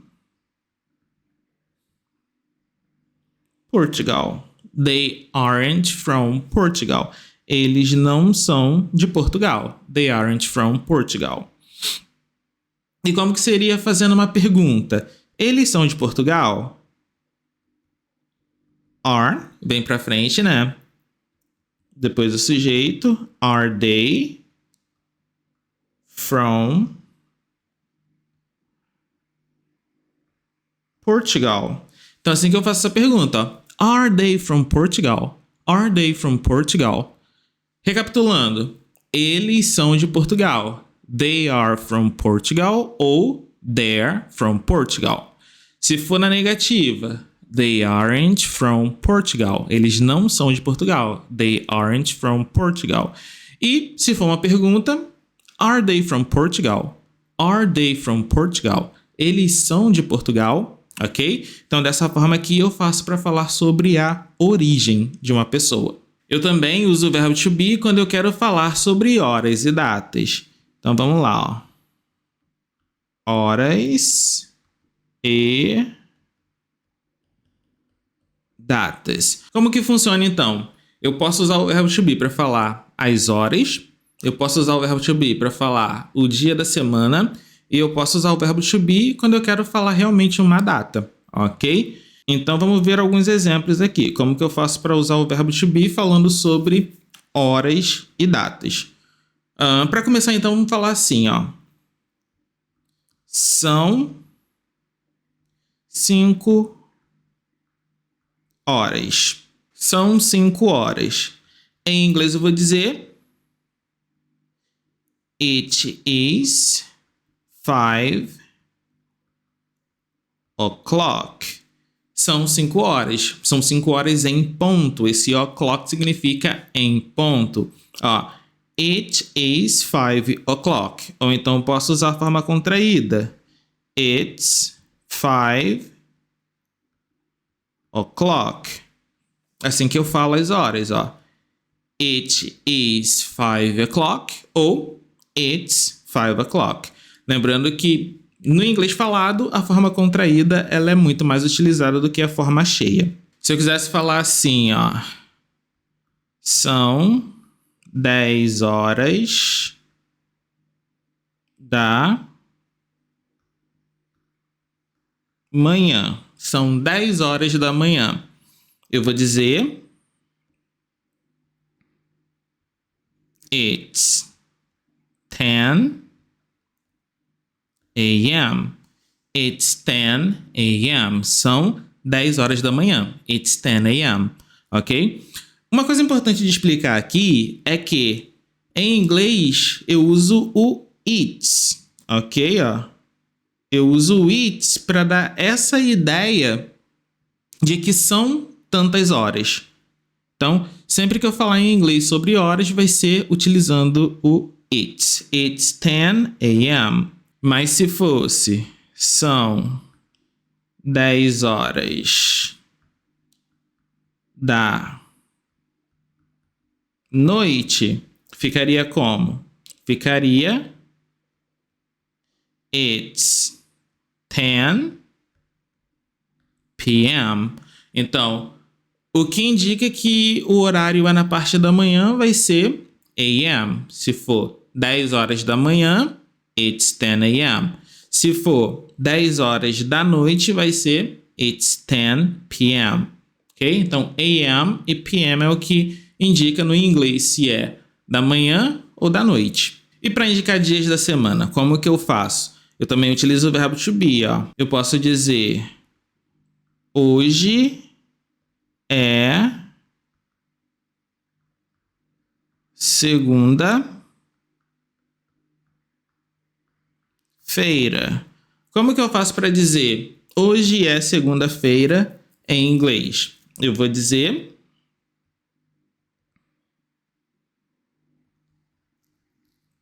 Portugal. They aren't from Portugal. Eles não são de Portugal. They aren't from Portugal. E como que seria fazendo uma pergunta? Eles são de Portugal? Are, bem pra frente, né? Depois do sujeito. Are they from Portugal? Então, assim que eu faço essa pergunta, ó. Are they from Portugal? Are they from Portugal? Recapitulando, eles são de Portugal. They are from Portugal ou they're from Portugal. Se for na negativa, they aren't from Portugal. Eles não são de Portugal. They aren't from Portugal. E se for uma pergunta, are they from Portugal? Are they from Portugal? Eles são de Portugal? Ok? Então, dessa forma aqui eu faço para falar sobre a origem de uma pessoa. Eu também uso o verbo to be quando eu quero falar sobre horas e datas. Então, vamos lá. Ó. Horas e datas. Como que funciona, então? Eu posso usar o verbo to be para falar as horas. Eu posso usar o verbo to be para falar o dia da semana. E eu posso usar o verbo to be quando eu quero falar realmente uma data, ok? Então, vamos ver alguns exemplos aqui. Como que eu faço para usar o verbo to be falando sobre horas e datas? Para começar, então, vamos falar assim, ó. São 5 horas. São 5 horas. Em inglês eu vou dizer It is 5 o'clock. São 5 horas. São 5 horas em ponto. Esse o'clock significa em ponto. Ó, it is 5 o'clock. Ou então eu posso usar a forma contraída. It's 5 o'clock. Assim que eu falo as horas, ó. It is 5 o'clock ou it's 5 o'clock. Lembrando que no inglês falado, a forma contraída ela é muito mais utilizada do que a forma cheia. Se eu quisesse falar assim, ó. São 10 horas da manhã. São 10 horas da manhã. Eu vou dizer It's 10 a.m. It's 10 a.m. São 10 horas da manhã. It's 10 a.m. Ok? Uma coisa importante de explicar aqui é que em inglês eu uso o it's. Ok? Ó. Eu uso o it's para dar essa ideia de que são tantas horas. Então, sempre que eu falar em inglês sobre horas, vai ser utilizando o it's. It's 10 a.m. Mas se fosse, são 10 horas da noite, ficaria como? Ficaria It's 10 p.m. Então, o que indica que o horário é na parte da manhã vai ser a.m. Se for 10 horas da manhã, it's 10 a.m. Se for 10 horas da noite, vai ser it's 10 p.m. Ok? Então, a.m. e p.m. é o que indica no inglês se é da manhã ou da noite. E para indicar dias da semana, como que eu faço? Eu também utilizo o verbo to be, ó. Eu posso dizer hoje é segunda-feira. Como que eu faço para dizer hoje é segunda-feira em inglês? Eu vou dizer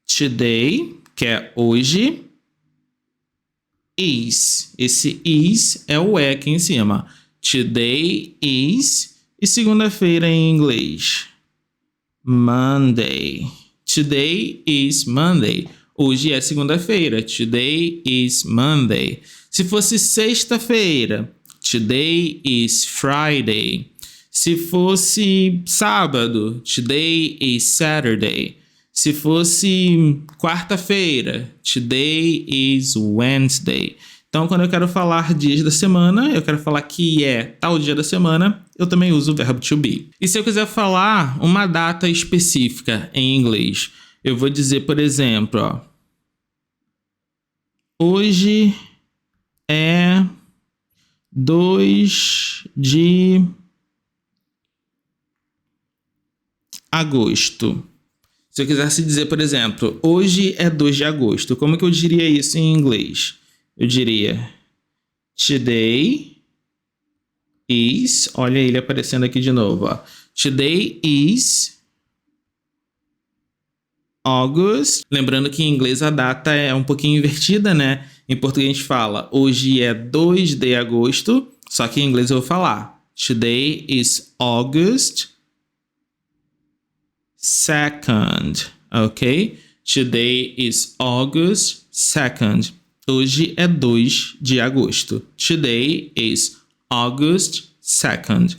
today, que é hoje, is. Esse is é o é aqui em cima. Today is. E segunda-feira em inglês? Monday. Today is Monday. Hoje é segunda-feira. Today is Monday. Se fosse sexta-feira, today is Friday. Se fosse sábado, today is Saturday. Se fosse quarta-feira, today is Wednesday. Então, quando eu quero falar dias da semana, eu quero falar que é tal dia da semana, eu também uso o verbo to be. E se eu quiser falar uma data específica em inglês, eu vou dizer, por exemplo, ó, hoje é 2 de agosto. Se eu quisesse dizer, por exemplo, hoje é 2 de agosto, como que eu diria isso em inglês? Eu diria today is, olha ele aparecendo aqui de novo, ó. Today is August. Lembrando que em inglês a data é um pouquinho invertida, né? Em português a gente fala hoje é 2 de agosto, só que em inglês eu vou falar today is August 2nd, ok? Today is August 2nd. Hoje é 2 de agosto. Today is August 2nd.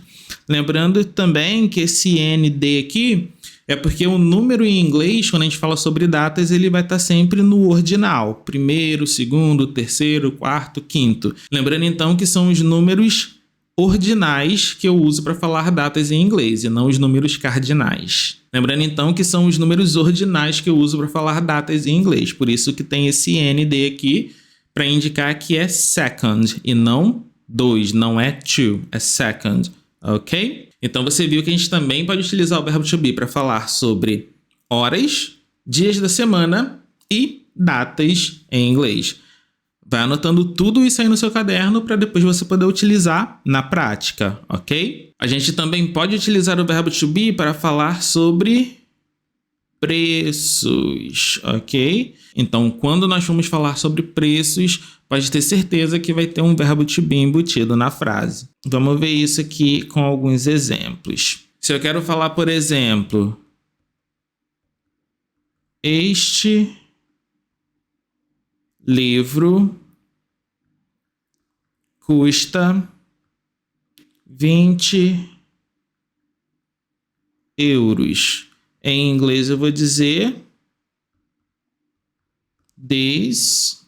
Lembrando também que esse ND aqui é porque o número em inglês, quando a gente fala sobre datas, ele vai estar sempre no ordinal. Primeiro, segundo, terceiro, quarto, quinto. Lembrando então que são os números ordinais que eu uso para falar datas em inglês e não os números cardinais. Lembrando então que são os números ordinais que eu uso para falar datas em inglês. Por isso que tem esse ND aqui para indicar que é second e não 2, não é two, é second, ok? Então você viu que a gente também pode utilizar o verbo to be para falar sobre horas, dias da semana e datas em inglês. Vai anotando tudo isso aí no seu caderno para depois você poder utilizar na prática, ok? A gente também pode utilizar o verbo to be para falar sobre preços, ok? Então, quando nós formos falar sobre preços, pode ter certeza que vai ter um verbo to be embutido na frase. Vamos ver isso aqui com alguns exemplos. Se eu quero falar, por exemplo, este livro custa 20 euros. Em inglês eu vou dizer this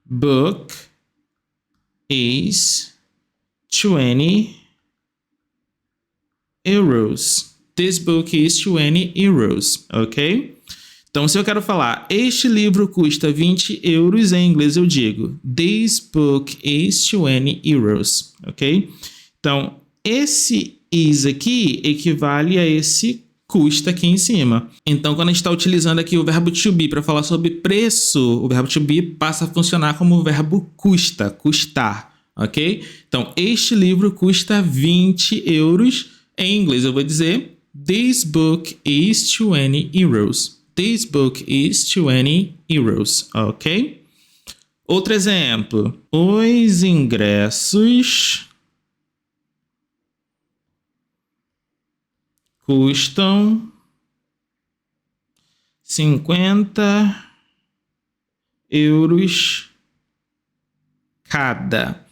book is 20 euros. This book is 20 euros, ok? Então, se eu quero falar, este livro custa 20 euros, em inglês eu digo, this book is 20 euros, ok? Então, esse is aqui equivale a esse custa aqui em cima. Então, quando a gente está utilizando aqui o verbo to be para falar sobre preço, o verbo to be passa a funcionar como o verbo custa, custar, ok? Então, este livro custa 20 euros, em inglês eu vou dizer, this book is 20 euros. This book is 20 euros, ok? Outro exemplo. Os ingressos custam 50 euros cada.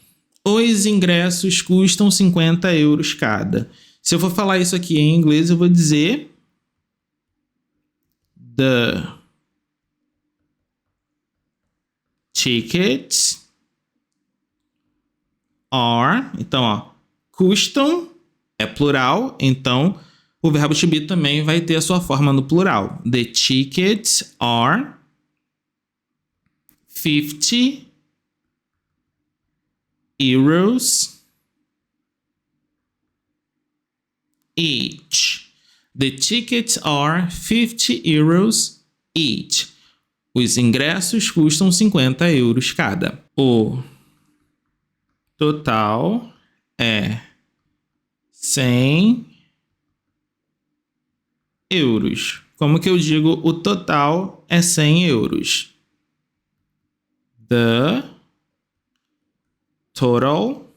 Os ingressos custam 50 euros cada. Se eu for falar isso aqui em inglês, eu vou dizer the tickets are, então, ó, custam é plural, então o verbo to be também vai ter a sua forma no plural. The tickets are 50 euros each. The tickets are 50 euros each. Os ingressos custam 50 euros cada. O total é 100 euros. Como que eu digo o total é 100 euros? The total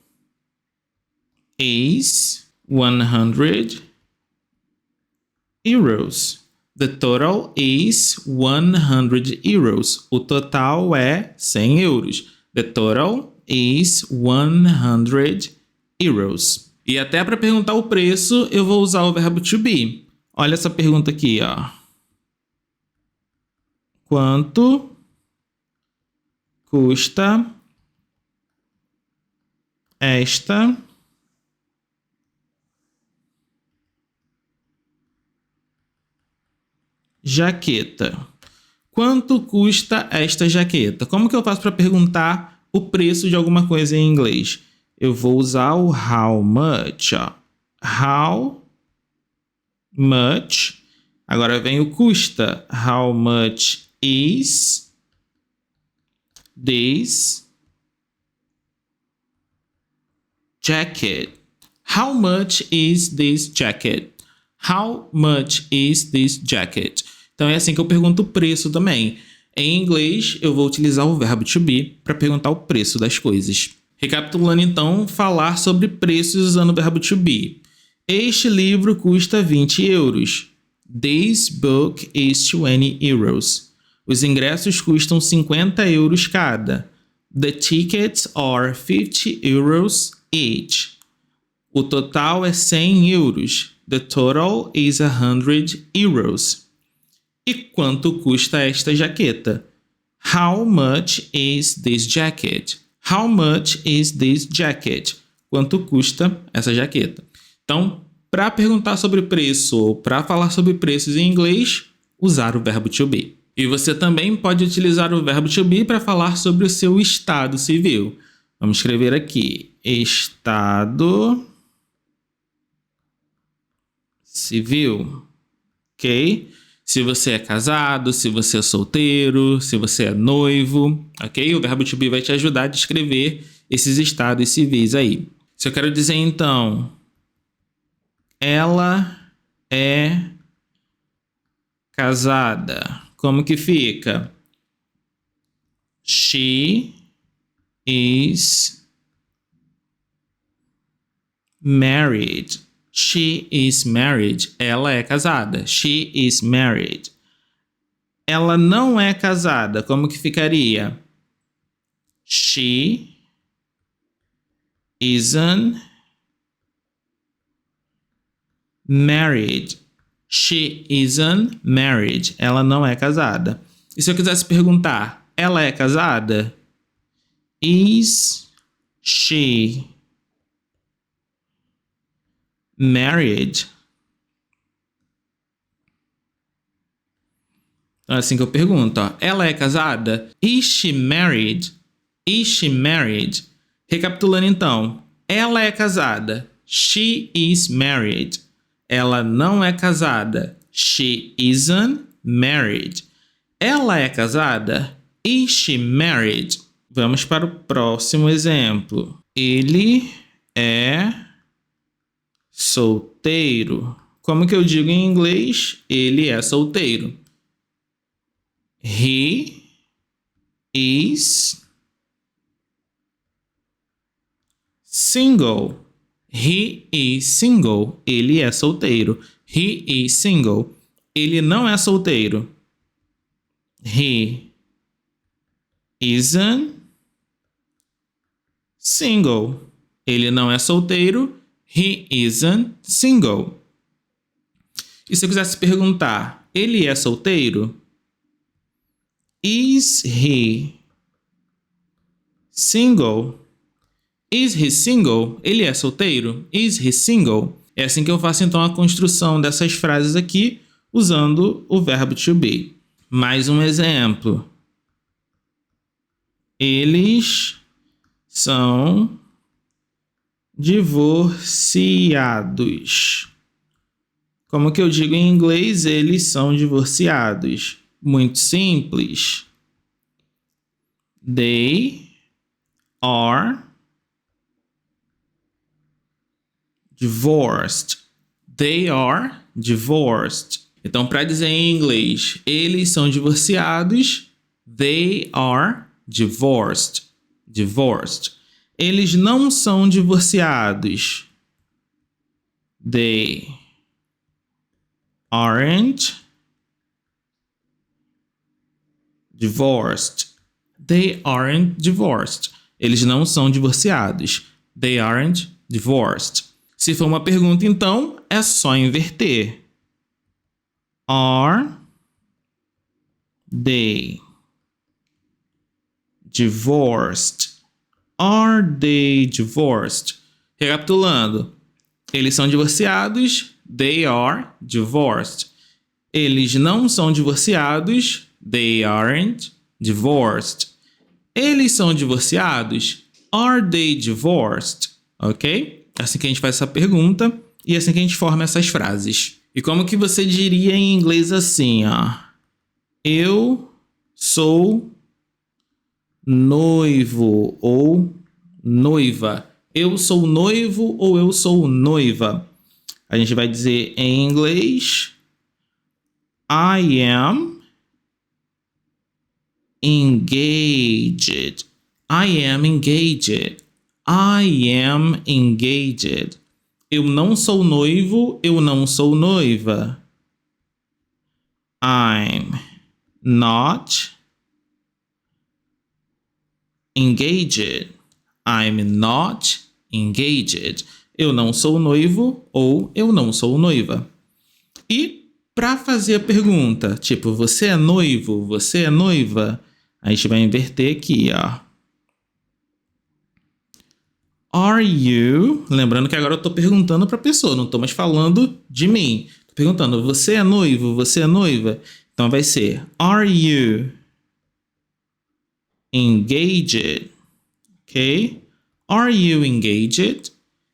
is 100 euros. The total is 100 euros. O total é 100 euros. The total is 100 euros. E até para perguntar o preço, eu vou usar o verbo to be. Olha essa pergunta aqui, ó. Quanto custa esta jaqueta? Quanto custa esta jaqueta? Como que eu faço para perguntar o preço de alguma coisa em inglês? Eu vou usar o how much, ó. How much. Agora vem o custa. How much is this jacket? How much is this jacket? How much is this jacket? Então é assim que eu pergunto o preço também. Em inglês, eu vou utilizar o verbo to be para perguntar o preço das coisas. Recapitulando então, falar sobre preços usando o verbo to be. Este livro custa 20 euros. This book is 20 euros. Os ingressos custam 50 euros cada. The tickets are 50 euros each. O total é 100 euros. The total is 100 euros. E quanto custa esta jaqueta? How much is this jacket? How much is this jacket? Quanto custa essa jaqueta? Então, para perguntar sobre preço ou para falar sobre preços em inglês, usar o verbo to be. E você também pode utilizar o verbo to be para falar sobre o seu estado civil. Vamos escrever aqui: estado civil, ok? Se você é casado, se você é solteiro, se você é noivo, ok? O verbo to be vai te ajudar a descrever esses estados civis aí. Se eu quero dizer, então, ela é casada, como que fica? She is married. She is married. Ela é casada. She is married. Ela não é casada. Como que ficaria? She isn't married. She isn't married. Ela não é casada. E se eu quisesse perguntar, ela é casada? Is she married? Então é assim que eu pergunto, ó. Ela é casada? Is she married? Is she married? Recapitulando então. Ela é casada. She is married. Ela não é casada. She isn't married. Ela é casada? Is she married? Vamos para o próximo exemplo. Ele é solteiro. Como que eu digo em inglês? Ele é solteiro. He is single. He is single. Ele é solteiro. He is single. Ele não é solteiro. He isn't single. Ele não é solteiro. He isn't single. E se eu quisesse perguntar, ele é solteiro? Is he single? Is he single? Ele é solteiro? Is he single? É assim que eu faço então a construção dessas frases aqui, usando o verbo to be. Mais um exemplo. Eles são divorciados. Como que eu digo em inglês? Eles são divorciados. Muito simples. They are divorced. They are divorced. Então, para dizer em inglês, eles são divorciados, they are divorced. Divorced. Eles não são divorciados. They aren't divorced. They aren't divorced. Eles não são divorciados. They aren't divorced. Se for uma pergunta, então, é só inverter. Are they divorced? Are they divorced? Recapitulando. Eles são divorciados. They are divorced. Eles não são divorciados. They aren't divorced. Eles são divorciados. Are they divorced? Ok? É assim que a gente faz essa pergunta e é assim que a gente forma essas frases. E como que você diria em inglês assim, ó? Eu sou noivo ou noiva. Eu sou noivo ou eu sou noiva. A gente vai dizer em inglês I am engaged. I am engaged. I am engaged. Eu não sou noivo, eu não sou noiva. I'm not engaged. I'm not engaged. Eu não sou noivo ou eu não sou noiva. E para fazer a pergunta, tipo, você é noivo, você é noiva, a gente vai inverter aqui, ó. Are you... Lembrando que agora eu tô perguntando para a pessoa, não tô mais falando de mim. Tô perguntando, você é noivo, você é noiva? Então vai ser, are you engaged? Ok? Are you engaged?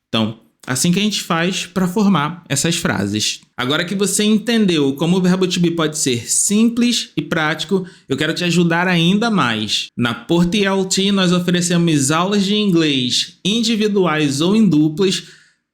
Então, assim que a gente faz para formar essas frases. Agora que você entendeu como o verbo to be pode ser simples e prático, eu quero te ajudar ainda mais. Na Porto ELT nós oferecemos aulas de inglês individuais ou em duplas,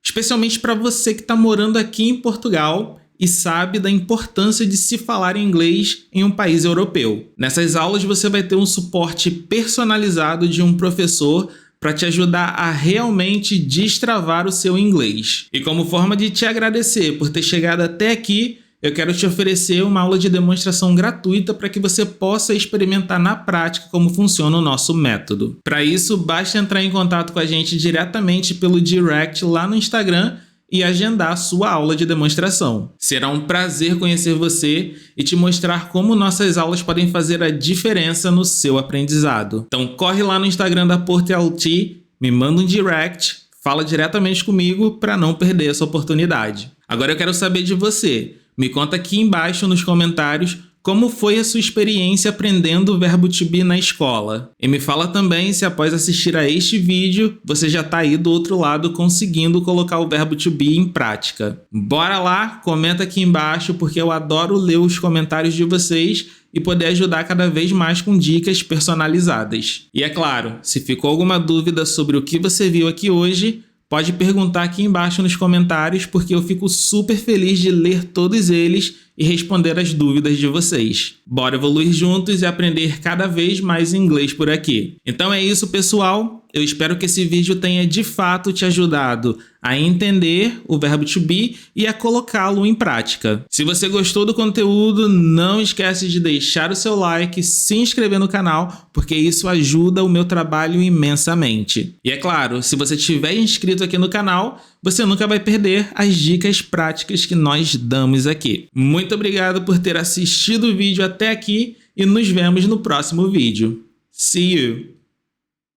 especialmente para você que está morando aqui em Portugal e sabe da importância de se falar inglês em um país europeu. Nessas aulas você vai ter um suporte personalizado de um professor para te ajudar a realmente destravar o seu inglês. E como forma de te agradecer por ter chegado até aqui, eu quero te oferecer uma aula de demonstração gratuita para que você possa experimentar na prática como funciona o nosso método. Para isso, basta entrar em contato com a gente diretamente pelo direct lá no Instagram e agendar a sua aula de demonstração. Será um prazer conhecer você e te mostrar como nossas aulas podem fazer a diferença no seu aprendizado. Então corre lá no Instagram da Porto ELT, me manda um direct, fala diretamente comigo para não perder essa oportunidade. Agora eu quero saber de você. Me conta aqui embaixo nos comentários como foi a sua experiência aprendendo o verbo to be na escola. E me fala também se após assistir a este vídeo, você já está aí do outro lado conseguindo colocar o verbo to be em prática. Bora lá, comenta aqui embaixo porque eu adoro ler os comentários de vocês e poder ajudar cada vez mais com dicas personalizadas. E é claro, se ficou alguma dúvida sobre o que você viu aqui hoje, pode perguntar aqui embaixo nos comentários porque eu fico super feliz de ler todos eles e responder as dúvidas de vocês. Bora evoluir juntos e aprender cada vez mais inglês por aqui. Então é isso, pessoal. Eu espero que esse vídeo tenha de fato te ajudado a entender o verbo to be e a colocá-lo em prática. Se você gostou do conteúdo, não esquece de deixar o seu like, se inscrever no canal, porque isso ajuda o meu trabalho imensamente. E é claro, se você estiver inscrito aqui no canal, você nunca vai perder as dicas práticas que nós damos aqui. Muito obrigado por ter assistido o vídeo até aqui e nos vemos no próximo vídeo. See you!